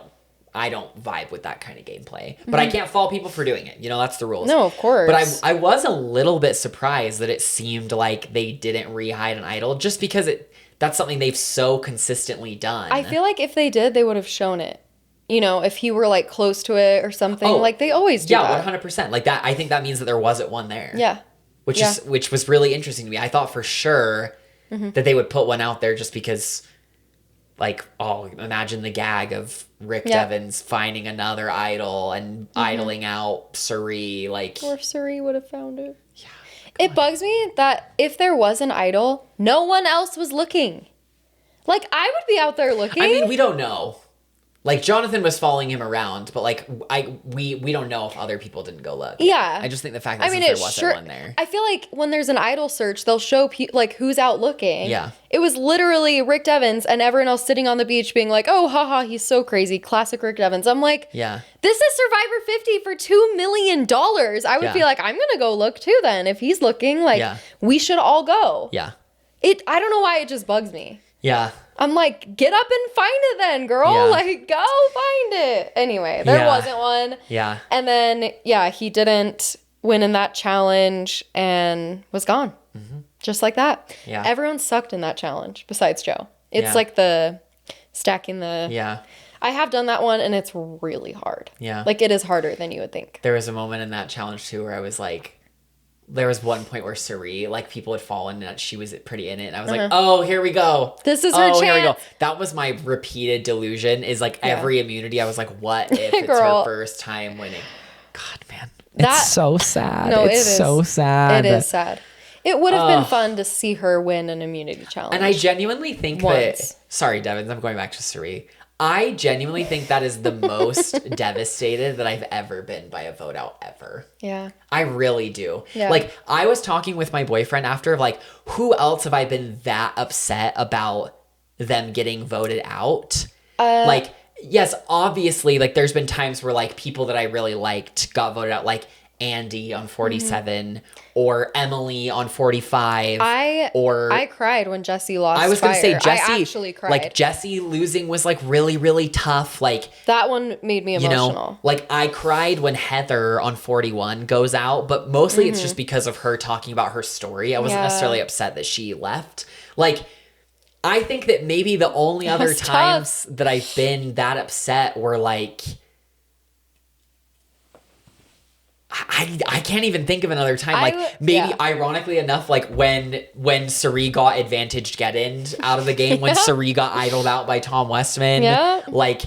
vibe with that kind of gameplay. But I can't fault people for doing it. You know, that's the rules. No, of course. But I was a little bit surprised that it seemed like they didn't re-hide an idol just because that's something they've so consistently done. I feel like if they did, they would have shown it. You know, if he were like close to it or something, like they always do. Yeah, 100%. Like that, I think that means that there wasn't one there. Yeah. Which was really interesting to me. I thought for sure that they would put one out there just because, like, imagine the gag of Rick Devins finding another idol and idling out Cirie. Like, or Cirie would have found it. Yeah. It bugs me that if there was an idol, no one else was looking. Like, I would be out there looking. I mean, we don't know. Like, Jonathan was following him around, but, like, we don't know if other people didn't go look. Yeah. I just think the fact that there wasn't one there. I feel like when there's an idol search, they'll show, like, who's out looking. Yeah. It was literally Rick Devins and everyone else sitting on the beach being like, oh, haha, he's so crazy. Classic Rick Devins. I'm like, yeah, this is Survivor 50 for $2 million. I would be like, I'm going to go look too then. If he's looking, like, we should all go. Yeah. I don't know why it just bugs me. Yeah. I'm like, get up and find it then, girl. Yeah. Like, go find it. Anyway, there wasn't one. Yeah. And then, he didn't win in that challenge and was gone. Just like that. Yeah. Everyone sucked in that challenge besides Joe. It's like the stacking the... Yeah. I have done that one and it's really hard. Yeah. Like, it is harder than you would think. There was a moment in that challenge, too, where I was like... There was one point where Cirie, like, people had fallen and she was pretty in it. And I was like, oh, here we go. This is her chance. Here we go. That was my repeated delusion is, like, every immunity. I was like, what if it's her first time winning? God, man. It's so sad. No, it's so sad. It is sad. It would have been fun to see her win an immunity challenge. And I genuinely think that... Sorry, Devins. I'm going back to Cirie. I genuinely think that is the most devastated that I've ever been by a vote out ever. Yeah. I really do. Yeah. Like, I was talking with my boyfriend after, like, who else have I been that upset about them getting voted out? Like, yes, obviously, like, there's been times where, like, people that I really liked got voted out, like Andy on 47 or Emily on 45. I cried when Jesse lost. I was going to say Jesse. I actually cried. Like, Jesse losing was, like, really, really tough. Like, that one made me emotional. Like, I cried when Heather on 41 goes out, but mostly it's just because of her talking about her story. I wasn't necessarily upset that she left. Like, I think that maybe the only other times that I've been that upset were, like, I can't even think of another time. Like, maybe ironically enough, like when Cirie got advantaged get-in out of the game, when Cirie got idled out by Tom Westman. Yeah. Like,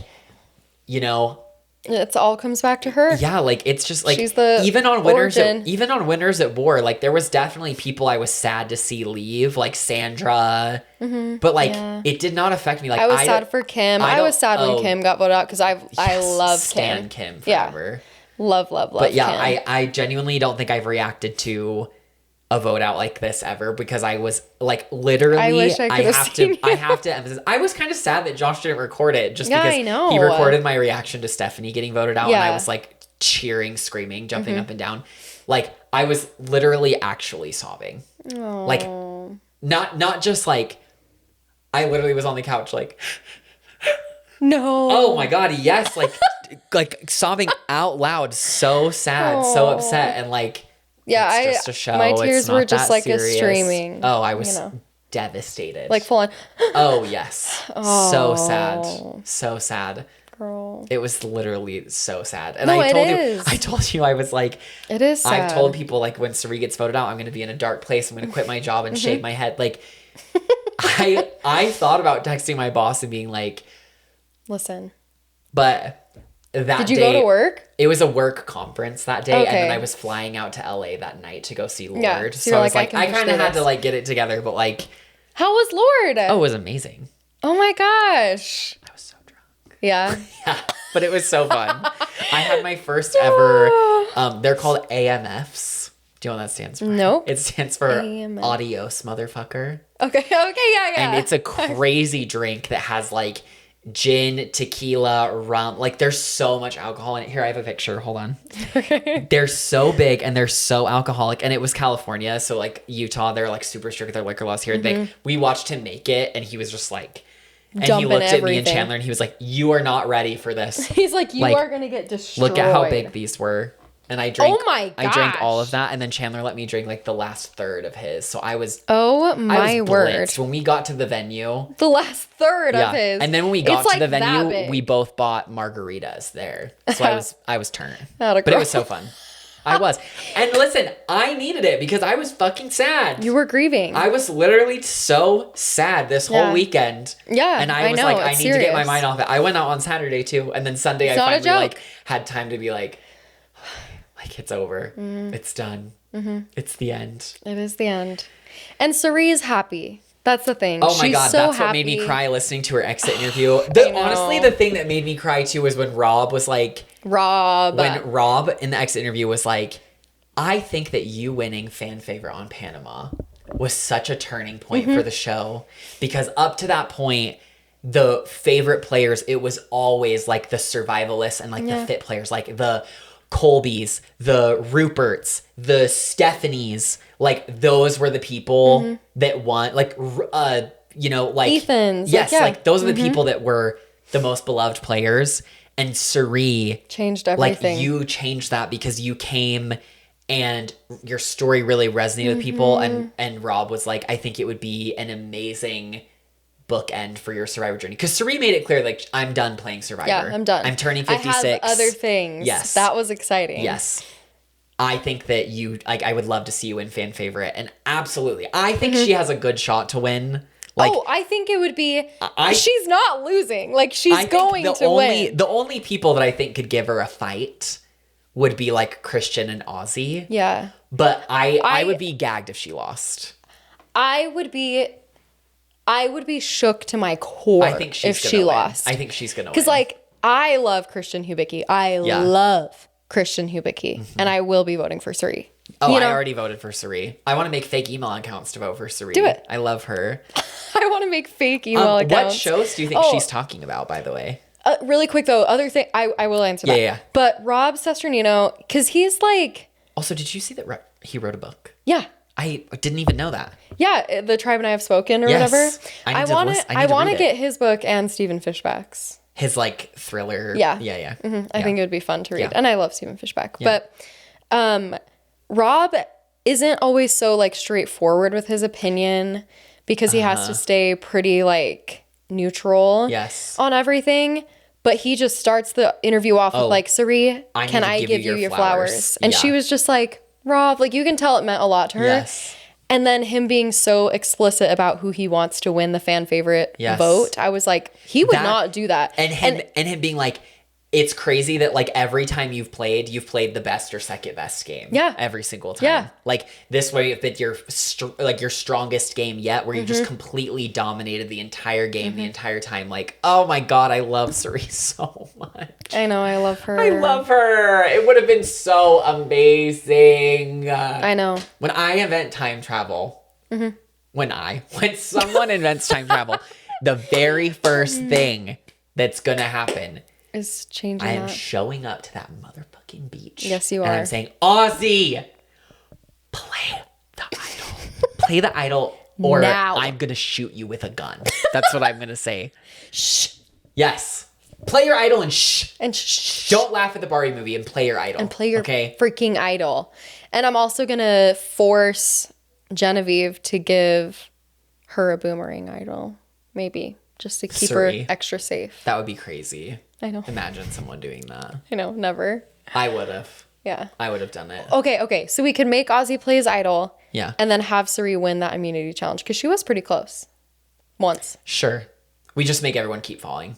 you know, it all comes back to her. Yeah, like, it's just like, she's the even on Winners at War, like, there was definitely people I was sad to see leave, like Sandra. But like, it did not affect me. Like, I was sad for Kim. I was sad when Kim got voted out because I love Kim. Kim forever. Yeah. Love. But yeah, Kim. I genuinely don't think I've reacted to a vote out like this ever, because I was like, literally, I wish I have to emphasize, I was kind of sad that Josh didn't record it, just because I know. he recorded my reaction to Stephanie getting voted out, and I Yeah. was like cheering, screaming, jumping up and down. Like, I was literally actually sobbing. Aww. Like, not just like, I literally was on the couch like, no. oh my God, yes, like sobbing out loud, so sad, so upset, and like, yeah, it's just a show. My tears were just like serious. a streaming. Oh, I was devastated. Like, full on. Oh yes, so sad. Girl. It was literally so sad. And No, I it told you, I was like, it is sad. I told people, like, when Cirie gets voted out, I'm going to be in a dark place. I'm going to quit my job and shave my head. Like, I thought about texting my boss and being like, listen. But that did you go to work? It was a work conference that day, Okay. and then I was flying out to LA that night to go see Lord. Yeah, so I was like, I kind of had to like get it together, but like, how was Lord? Oh, it was amazing. Oh my gosh. I was so drunk. Yeah. Yeah, but it was so fun. I had my first ever, they're called AMFs. Do you know what that stands for? Nope. It stands for AMF. Adios, motherfucker. Okay, yeah. And it's a crazy drink that has like gin, tequila, rum. Like, there's so much alcohol in it. Here, I have a picture. Hold on. They're so big and they're so alcoholic. And it was California, so like Utah, they're like super strict with their liquor laws here. We watched him make it, and he was just like, and dumping he looked at me and everything. Chandler, and he was like, "You are not ready for this." He's like, you are gonna get destroyed. Look at how big these were. And I drank. Oh my I drank all gosh. of that, and then Chandler let me drink like the last third of his. So I was. Oh my word! Blitzed. When we got to the venue, the last third of his. And then when we got It's to like the that venue, big. we both bought margaritas there. So I was turned. Atta But it girl. was so fun. I was. And listen, I needed it because I was fucking sad. You were grieving. I was literally so sad this whole weekend. Yeah, And I was know, like, I it's need to get my serious. mind off it. I went out on Saturday too, and then Sunday It's I not a finally joke. like had time to be like it's over. It's done. It's the end. It is the end. And Cirie is happy. That's the thing. Oh my She's God, so that's happy. what made me cry listening to her exit interview. know. Honestly, the thing that made me cry too was when Rob was like, when Rob in the exit interview was like, I think that you winning fan favorite on Panama was such a turning point for the show, because up to that point, the favorite players, it was always like the survivalists and like the fit players, like the Colbys, the Ruperts, the Stephanies, like those were the people that won, like, you know, like Ethan's. yes, like those are the people that were the most beloved players. And Cirie changed everything. Like, you changed that because you came and your story really resonated with people. And Rob was like, I think it would be an amazing bookend for your Survivor journey. Because Cirie made it clear, like, I'm done playing Survivor. Yeah, I'm done. I'm turning 56. I have other things. Yes. That was exciting. Yes. I think that you, like, I would love to see you in fan favorite. And absolutely, I think she has a good shot to win. Like, I think it would be. She's not losing. Like, she's going to win. The only people that I think could give her a fight would be like Christian and Ozzy. Yeah. But I would be gagged if she lost. I would be. I would be shook to my core if she lost. I think she's going to win. Because, like, I love Christian Hubicki. I love Christian Hubicki. And I will be voting for Cirie. Oh, I already voted for Cirie. I want to make fake email accounts to vote for Cirie. Do it. I love her. I want to make fake email accounts. What shows do you think she's talking about, by the way? Really quick, though, other thing, I will answer that. Yeah. But Rob Sesternino, because he's like... Also, did you see that he wrote a book? Yeah. I didn't even know that. Yeah, The Tribe and I Have Spoken or whatever. I want to get his book and Stephen Fishback's. His, like, thriller. Yeah. Yeah. Mm-hmm. I think it would be fun to read. And I love Stephen Fishback. Yeah. But Rob isn't always so, like, straightforward with his opinion because he has to stay pretty, like, neutral on everything. But he just starts the interview off with, like, Cirie, can I give you your flowers? And she was just like, Rob, like, you can tell it meant a lot to her. Yes. And then him being so explicit about who he wants to win the fan favorite vote, I was like, he would not do that. And him being like, it's crazy that, like, every time you've played the best or second best game. Yeah. Every single time. Yeah. Like, this way, that your strongest game yet, where you just completely dominated the entire game the entire time. Like, oh my God, I love Cirie so much. I know, I love her. I love her. It would have been so amazing. I know. When I invent time travel, when someone invents time travel, the very first thing that's going to happen is changing. I am showing up to that motherfucking beach. Yes, you are. And I'm saying, Ozzy, play the idol. Play the idol, or now. I'm going to shoot you with a gun. That's what I'm going to say. Shh. Yes. Play your idol and shh. And shh. Don't laugh at the Barbie movie and play your idol. And play your freaking idol. And I'm also going to force Genevieve to give her a boomerang idol. Maybe. Just to keep her extra safe. That would be crazy. I know. Imagine someone doing that. I know. Never. I would have. Yeah. I would have done it. Okay. So we could make Ozzy play his idol. Yeah. And then have Cirie win that immunity challenge. Because she was pretty close. Once. Sure. We just make everyone keep falling.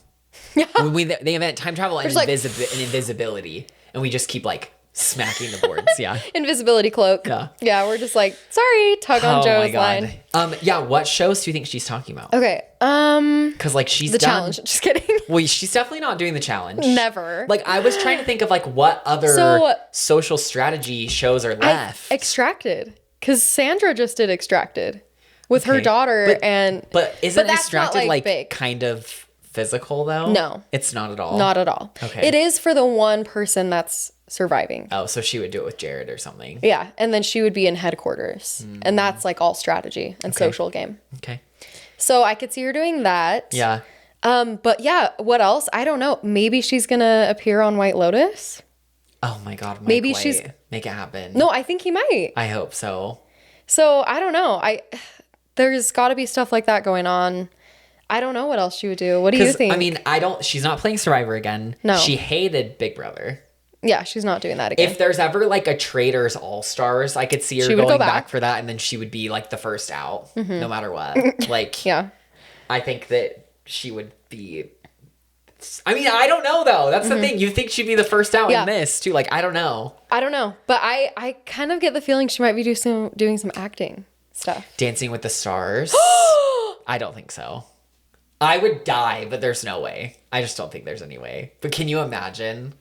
Yeah. They invent time travel and invisibility. And we just keep, like, smacking the boards. Yeah. Invisibility cloak. Yeah, we're just like, sorry, tug on Joe's line. Yeah, what shows do you think she's talking about? Okay. Because, like, she's the challenge. Just kidding. Well, she's definitely not doing the challenge. Never. Like, I was trying to think of, like, what other social strategy shows are left. Extracted. Because Sandra just did Extracted with her daughter. But isn't Extracted, like big. Kind of physical, though? No. It's not at all? Not at all. Okay. It is for the one person that's surviving. Oh, so she would do it with Jared or something. Yeah, and then she would be in headquarters. And that's like all strategy and social game. Okay. So I could see her doing that. Yeah. But yeah, what else? I don't know. Maybe she's gonna appear on White Lotus. Oh my God. Maybe she's make it happen. No, I think he might. I hope so. So I don't know. There's got to be stuff like that going on. I don't know what else she would do. What do you think? I mean, she's not playing Survivor again. No. She hated Big Brother. Yeah, she's not doing that again. If there's ever like a Traitors All-Stars, I could see her going back for that, and then she would be like the first out, no matter what. Like, yeah. I think that she would be... I mean, I don't know, though. That's the thing. You think she'd be the first out in this, too. Like, I don't know. I don't know. But I kind of get the feeling she might be doing some acting stuff. Dancing with the Stars? I don't think so. I would die, but there's no way. I just don't think there's any way. But can you imagine?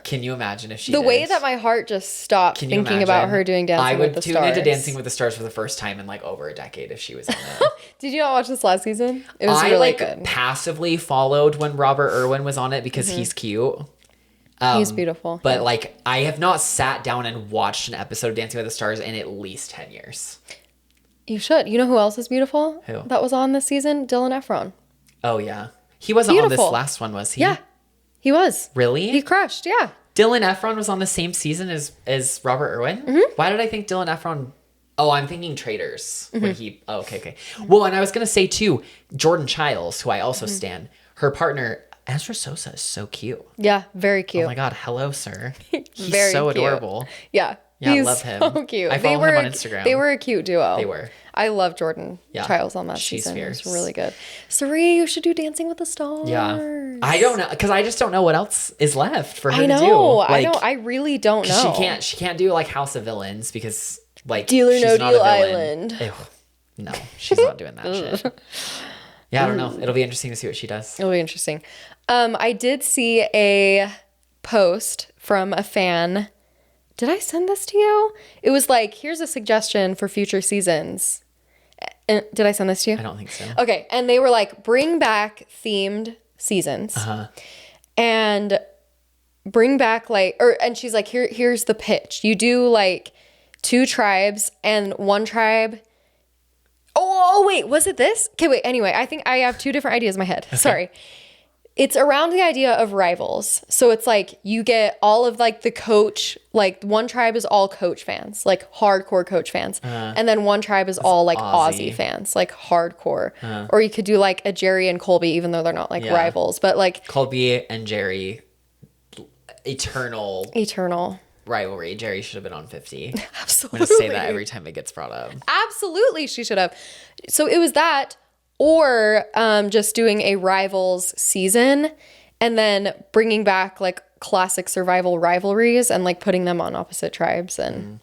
Can you imagine if she did? The way that my heart just stopped thinking about her doing Dancing with the Stars. I would tune into Dancing with the Stars for the first time in like over a decade if she was in it. Did you not watch this last season? It was really good. Passively followed when Robert Irwin was on it because he's cute. He's beautiful. But like, I have not sat down and watched an episode of Dancing with the Stars in at least 10 years. You should. You know who else is beautiful? Who? That was on this season? Dylan Ephron. Oh, yeah. He wasn't on this last one, was he? Yeah. He was. Really? He crushed, yeah. Dylan Ephron was on the same season as Robert Irwin? Why did I think Dylan Ephron... Oh, I'm thinking Traitors. When he... Oh, okay. Well, and I was going to say, too, Jordan Childs, who I also stan, her partner, Ezra Sosa, is so cute. Yeah, very cute. Oh, my God. Hello, sir. He's very so cute. Adorable. Yeah. Yeah, I love him. So cute. I follow him on Instagram. They were a cute duo. They were. I love Jordan Childs on that season. Fierce. It was really good. Cirie, you should do Dancing with the Stars. Yeah. I don't know, because I just don't know what else is left for her to do. Like, I really don't know. She can't do like House of Villains because like Deal or No Deal Island. Ew. No, she's not doing that shit. Yeah, I don't know. It'll be interesting to see what she does. It'll be interesting. I did see a post from a fan. Did I send this to you? It was like, here's a suggestion for future seasons. And did I send this to you? I don't think so. Okay. And they were like, bring back themed seasons. And bring back and she's like, here's the pitch. You do like 2 tribes and 1 tribe. Oh, wait, was it this? Okay, wait. Anyway, I think I have 2 different ideas in my head. Okay. Sorry. It's around the idea of rivals. So it's like you get all of like the coach, like 1 tribe is all coach fans, like hardcore coach fans. And then 1 tribe is all like Aussie fans, like hardcore. Or you could do like a Jerry and Colby, even though they're not like rivals, but like Colby and Jerry, eternal rivalry. Jerry should have been on 50. Absolutely. I'm going to say that every time it gets brought up. Absolutely, she should have. So it was that, or just doing a rivals season and then bringing back like classic survival rivalries and like putting them on opposite tribes. And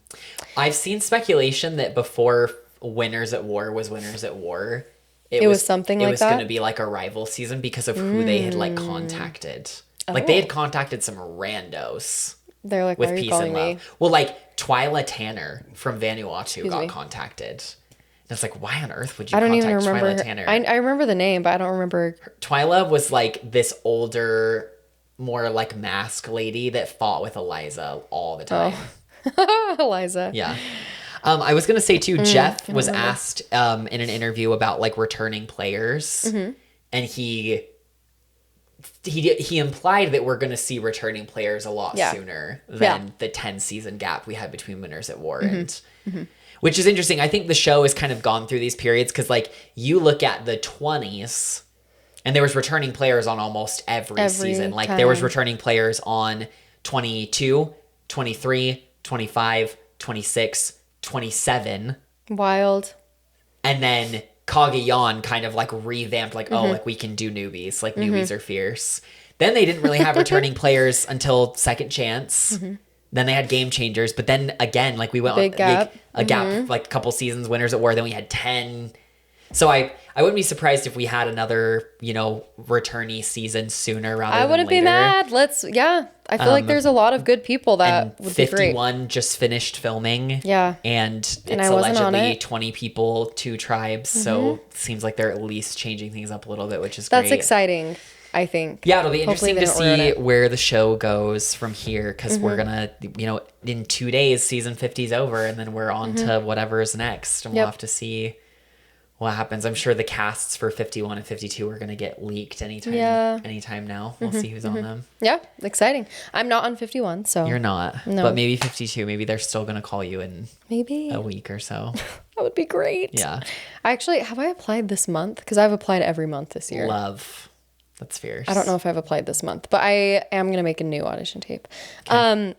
I've seen speculation that before Winners at War was Winners at War, it was something like that. It was going to be like a rival season because of who they had like contacted. Like they had contacted some randos. They're like, with why are you Peace calling and Love. me? Well, like Twyla Tanner from Vanuatu got contacted. And it's like, why on earth would you contact Twyla Tanner? I remember the name, but I don't remember. Twyla was like this older, more like mask lady that fought with Eliza all the time. Eliza. Yeah. I was going to say too, Jeff was asked in an interview about like returning players. And he implied that we're going to see returning players a lot sooner than the 10 season gap we had between Winners at War and which is interesting. I think the show has kind of gone through these periods because like you look at the 20s and there was returning players on almost every season. Like there was returning players on 22, 23, 25, 26, 27. Wild. And then Cagayan kind of like revamped like, oh, like we can do newbies. Like newbies are fierce. Then they didn't really have returning players until Second Chance. Then they had Game Changers. But then again, like we went Big on gap. a gap, like a couple seasons, Winners at War. Then we had 10. So I wouldn't be surprised if we had another, returnee season sooner rather than later. I wouldn't be mad. I feel like there's a lot of good people that would be great. 51 just finished filming. Yeah. And it's allegedly 20 people, 2 tribes. So it seems like they're at least changing things up a little bit, which is great. That's exciting, I think. Yeah, it'll be interesting to see where the show goes from here because we're going to, in 2 days, season 50 is over and then we're on to whatever is next. And we'll have to see what happens. I'm sure the casts for 51 and 52 are going to get leaked anytime now. We'll see who's on them. Yeah, exciting. I'm not on 51, so. You're not. No. But maybe 52. Maybe they're still going to call you in a week or so. That would be great. Yeah. Actually, have I applied this month? Because I've applied every month this year. Love. That's fierce. I don't know if I've applied this month, but I am going to make a new audition tape. Okay.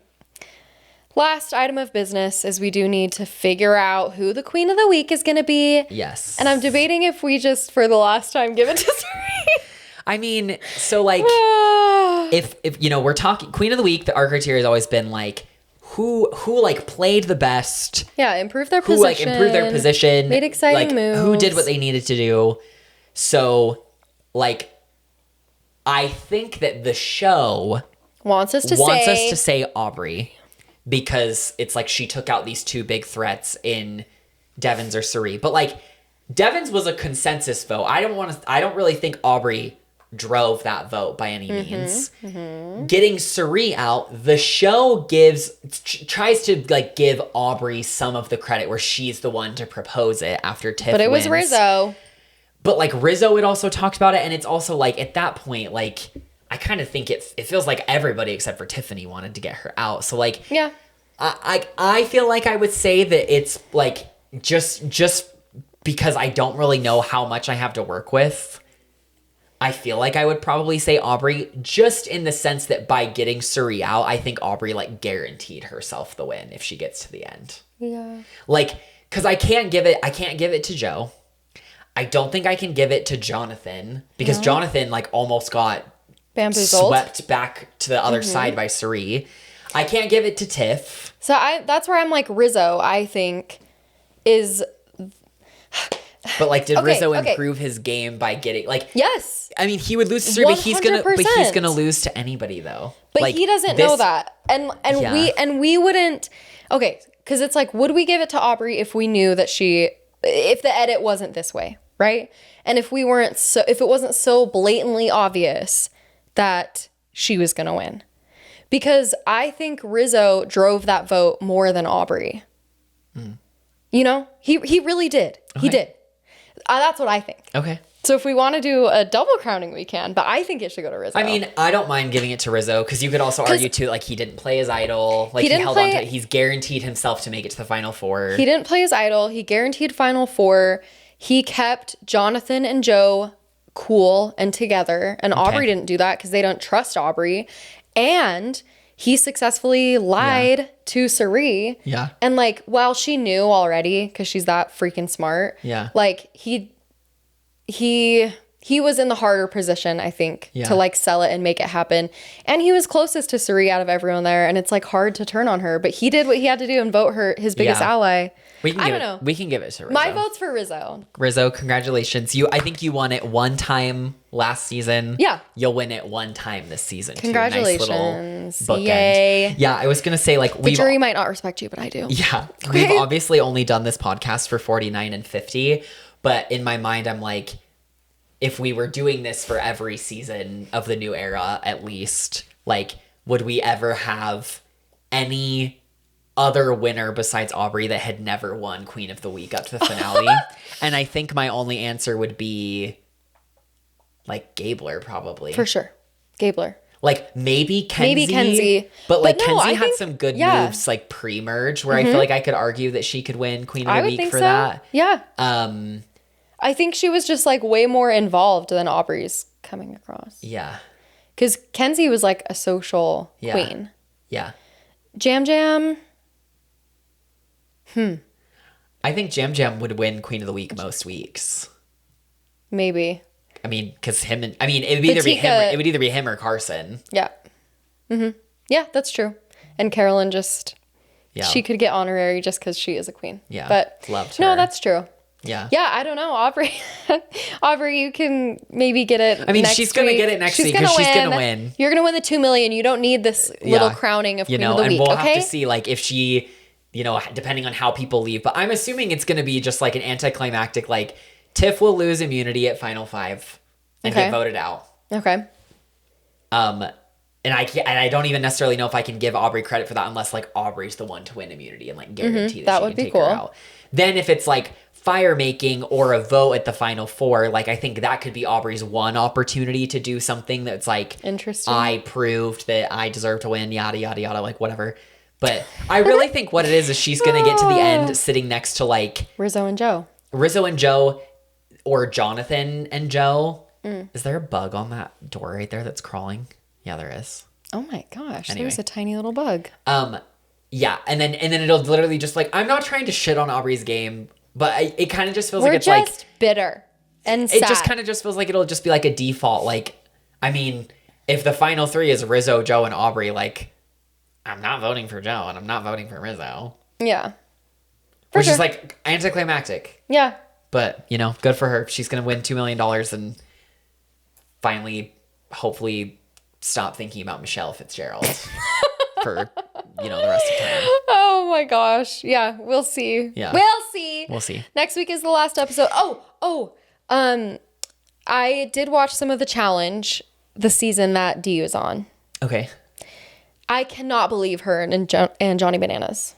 Last item of business is we do need to figure out who the Queen of the Week is going to be. Yes. And I'm debating if we just, for the last time, give it to Cirie. I mean, so like, if we're talking Queen of the Week, our criteria has always been like, who like played the best. Yeah, improved their position. Who like improved their position. Made exciting moves. Who did what they needed to do. So, like, I think that the show wants us to say Aubrey. Because it's like she took out these 2 big threats in Devins or Cirie. But like Devins was a consensus vote. I don't really think Aubrey drove that vote by any means. Getting Cirie out, the show tries to like give Aubrey some of the credit where she's the one to propose it after Tiff But it wins. was Rizzo. But like Rizzo had also talked about it, and it's also like at that point, like I kind of think it feels like everybody except for Tiffany wanted to get her out. So like, yeah, I feel like I would say that it's like just because I don't really know how much I have to work with. I feel like I would probably say Aubrey, just in the sense that by getting Cirie out, I think Aubrey like guaranteed herself the win if she gets to the end. Yeah. Like, because I can't give it to Joe. I don't think I can give it to Jonathan because Jonathan like almost got bamboozled, swept back to the other side by Cirie. I can't give it to Tiff. So that's where I'm like Rizzo, I think, is But like, did Okay, Rizzo okay. improve his game by getting like? Yes. I mean, he would lose to Cirie, but he's gonna 100%. lose to anybody though. But like, he doesn't this- know that. And Yeah. we wouldn't. Okay, because it's like, would we give it to Aubrey if we knew that if the edit wasn't this way, right? And if it wasn't so blatantly obvious that she was gonna win, because I think Rizzo drove that vote more than Aubrey. You know, he really did. Okay. He did. That's what I think. Okay. So if we want to do a double crowning, we can. But I think it should go to Rizzo. I mean, I don't mind giving it to Rizzo because you could also argue too, like he didn't play his idol, like he held on to it. He's guaranteed himself to make it to the Final Four. He didn't play his idol. He guaranteed Final Four. He kept Jonathan and Joe cool and together, and Aubrey didn't do that because they don't trust Aubrey. And he successfully lied to Cirie. Yeah. And like, while she knew already because she's that freaking smart. Yeah. Like he was in the harder position, I think, to like sell it and make it happen. And he was closest to Cirie out of everyone there, and it's like hard to turn on her. But he did what he had to do and vote her his biggest ally. I don't know. We can give it to Rizzo. My vote's for Rizzo. Rizzo, congratulations. I think you won it one time last season. Yeah. You'll win it one time this season too. Congratulations. Nice little bookend. Yay. Yeah, I was gonna say like The jury might not respect you, but I do. Yeah. Okay. We've obviously only done this podcast for 49 and 50, but in my mind I'm like, if we were doing this for every season of the new era, at least, like, would we ever have any other winner besides Aubrey that had never won Queen of the Week up to the finale? And I think my only answer would be like Gabler, probably. For sure. Gabler. Like maybe Kenzie. But like But no, Kenzie I had think- some good yeah. moves like pre-merge where I feel like I could argue that she could win Queen of the I would Week think for so. that. Yeah. Um I think she was just like way more involved than Aubrey's coming across. yeah. Because Kenzie was like a social Yeah. queen. Yeah. Jam Jam. I think Jam Jam would win Queen of the Week most weeks. Maybe. I mean, because it would either be him. It would either be him or Carson. Yeah. Yeah, that's true. And Carolyn just, Yeah. she could get honorary just because she is a queen. Yeah, But loved no, her. that's true. Yeah. Yeah, I don't know. Aubrey, Aubrey, you can maybe get it. I mean, next she's gonna week. get it next week because she's gonna win. You're gonna win the $2 million. You don't need this little crowning of Queen of the and Week. we'll Okay. have to see like if she, depending on how people leave. But I'm assuming it's gonna be just like an anticlimactic, like Tiff will lose immunity at Final Five and Okay. get voted out. Okay. And I don't even necessarily know if I can give Aubrey credit for that unless like Aubrey's the one to win immunity and like guarantee That that she would can be take cool. her out. Then if it's like fire making or a vote at the Final Four, like I think that could be Aubrey's one opportunity to do something that's like Interesting. I proved that I deserve to win, yada yada yada, like whatever. But I really think what it is she's gonna get to the end sitting next to like Rizzo and Joe. Rizzo and Joe or Jonathan and Joe. Is there a bug on that door right there that's crawling? Yeah, there is. Oh my gosh, Anyway. there's a tiny little bug. Yeah, and then it'll literally just like I'm not trying to shit on Aubrey's game, but it kind of just feels We're like it's just like bitter and it sad. just kind of just feels like it'll just be like a default. Like, I mean, if the final three is Rizzo, Joe, and Aubrey, like I'm not voting for Joe and I'm not voting for Rizzo, Yeah. which sure. is like anticlimactic. Yeah. But good for her. She's gonna win $2 million and finally, hopefully, stop thinking about Michelle Fitzgerald for the rest of time. Oh my gosh. Yeah, we'll see. Yeah. We'll see. We'll see. Next week is the last episode. I did watch some of the challenge, the season that Dee was on. Okay. I cannot believe her and Johnny Bananas.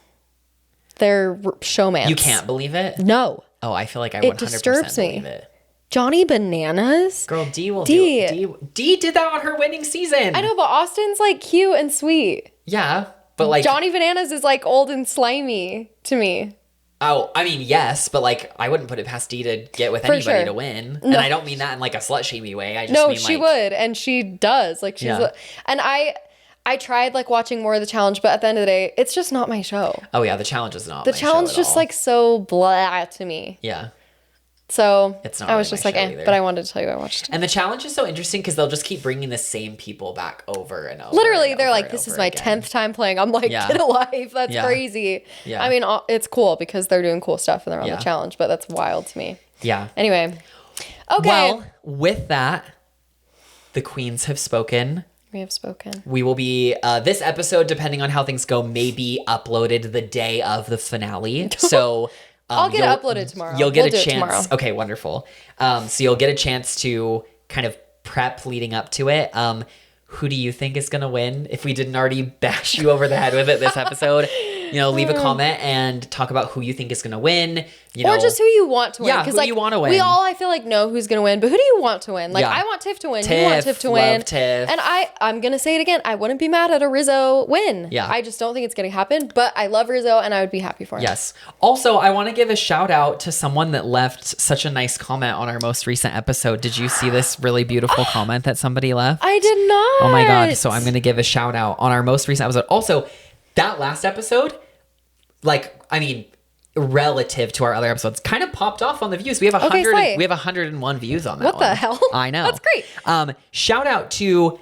They're showmans. You can't believe it? No. Oh, I feel like I It 100% disturbs me. believe it. Johnny Bananas? Girl, Dee will Dee. do it. Dee did that on her winning season. I know, but Austin's like cute and sweet. Yeah, but like Johnny Bananas is like old and slimy to me. Oh, I mean, yes, but like I wouldn't put it past Dee to get with For anybody sure. to win. And I don't mean that in like a slut-shamey way. I just No, mean she like would, and she does. Like she's, Yeah. and I tried like watching more of the challenge, but at the end of the day, it's just not my show. Oh yeah, the challenge is not The my show challenge at just all. like so blah to me. Yeah. So It's not I really was just my like, show eh. either. But I wanted to tell you I watched it. And the challenge is so interesting because they'll just keep bringing the same people back over and over. Literally, and they're over like, and this is over my again. 10th time playing. I'm like, Yeah. get a life. That's Yeah. crazy. Yeah. I mean, it's cool because they're doing cool stuff and they're on Yeah. the challenge, but that's wild to me. Yeah. Anyway. Okay. Well, with that, the queens have spoken. We have spoken. We will be, this episode, depending on how things go, may be uploaded the day of the finale. So I'll get it uploaded tomorrow. You'll get We'll do a it tomorrow. chance. Okay, wonderful. So you'll get a chance to kind of prep leading up to it. Who do you think is going to win? If we didn't already bash you over the head with it this episode, leave a comment and talk about who you think is going to win. Or just who you want to win. Yeah, who you want to win. We all, I feel like, know who's going to win, but who do you want to win? Like, Yeah. I want Tiff to win. You want Tiff to love win. Tiff. And I'm going to say it again. I wouldn't be mad at a Rizzo win. Yeah. I just don't think it's going to happen, but I love Rizzo and I would be happy for him. Yes. Also, I want to give a shout out to someone that left such a nice comment on our most recent episode. Did you see this really beautiful comment that somebody left? I did not. Oh my God. So I'm going to give a shout out on our most recent episode. Also, that last episode, relative to our other episodes, kind of popped off on the views. We have 100. slay. We have 101 views on that What one. the hell? I know. That's great. Shout out to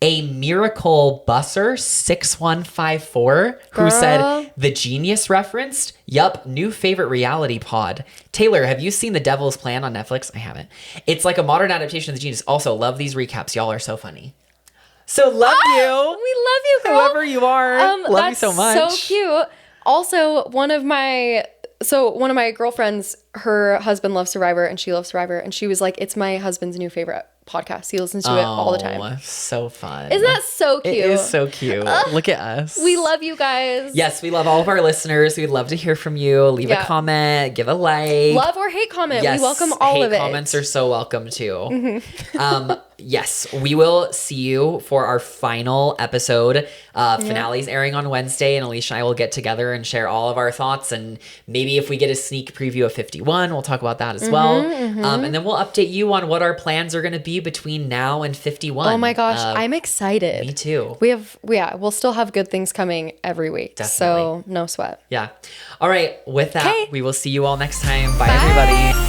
a miracle busser 6154 who Girl. said the genius referenced. Yup, new favorite reality pod. Taylor, have you seen The Devil's Plan on Netflix? I haven't. It's like a modern adaptation of The Genius. Also, love these recaps. Y'all are so funny. So love you. We love you, girl. Whoever you are. Love you so much. So cute. Also, one of my girlfriends, her husband loves Survivor and she loves Survivor, and she was like, it's my husband's new favorite podcast. He listens to it all the time. So fun. Isn't that so cute? It is so cute. Look at us. We love you guys. Yes, we love all of our listeners. We'd love to hear from you. Leave a comment, give a like. Love or hate comment. Yes, we welcome all of it. Comments are so welcome too. Yes, we will see you for our final episode. Finale's airing on Wednesday, and Alicia and I will get together and share all of our thoughts. And maybe if we get a sneak preview of 51, we'll talk about that as well. And then we'll update you on what our plans are going to be between now and 51. Oh my gosh, I'm excited. Me too. We'll still have good things coming every week. Definitely. So no sweat. Yeah. All right. With that, Okay. we will see you all next time. Bye. Bye. Everybody.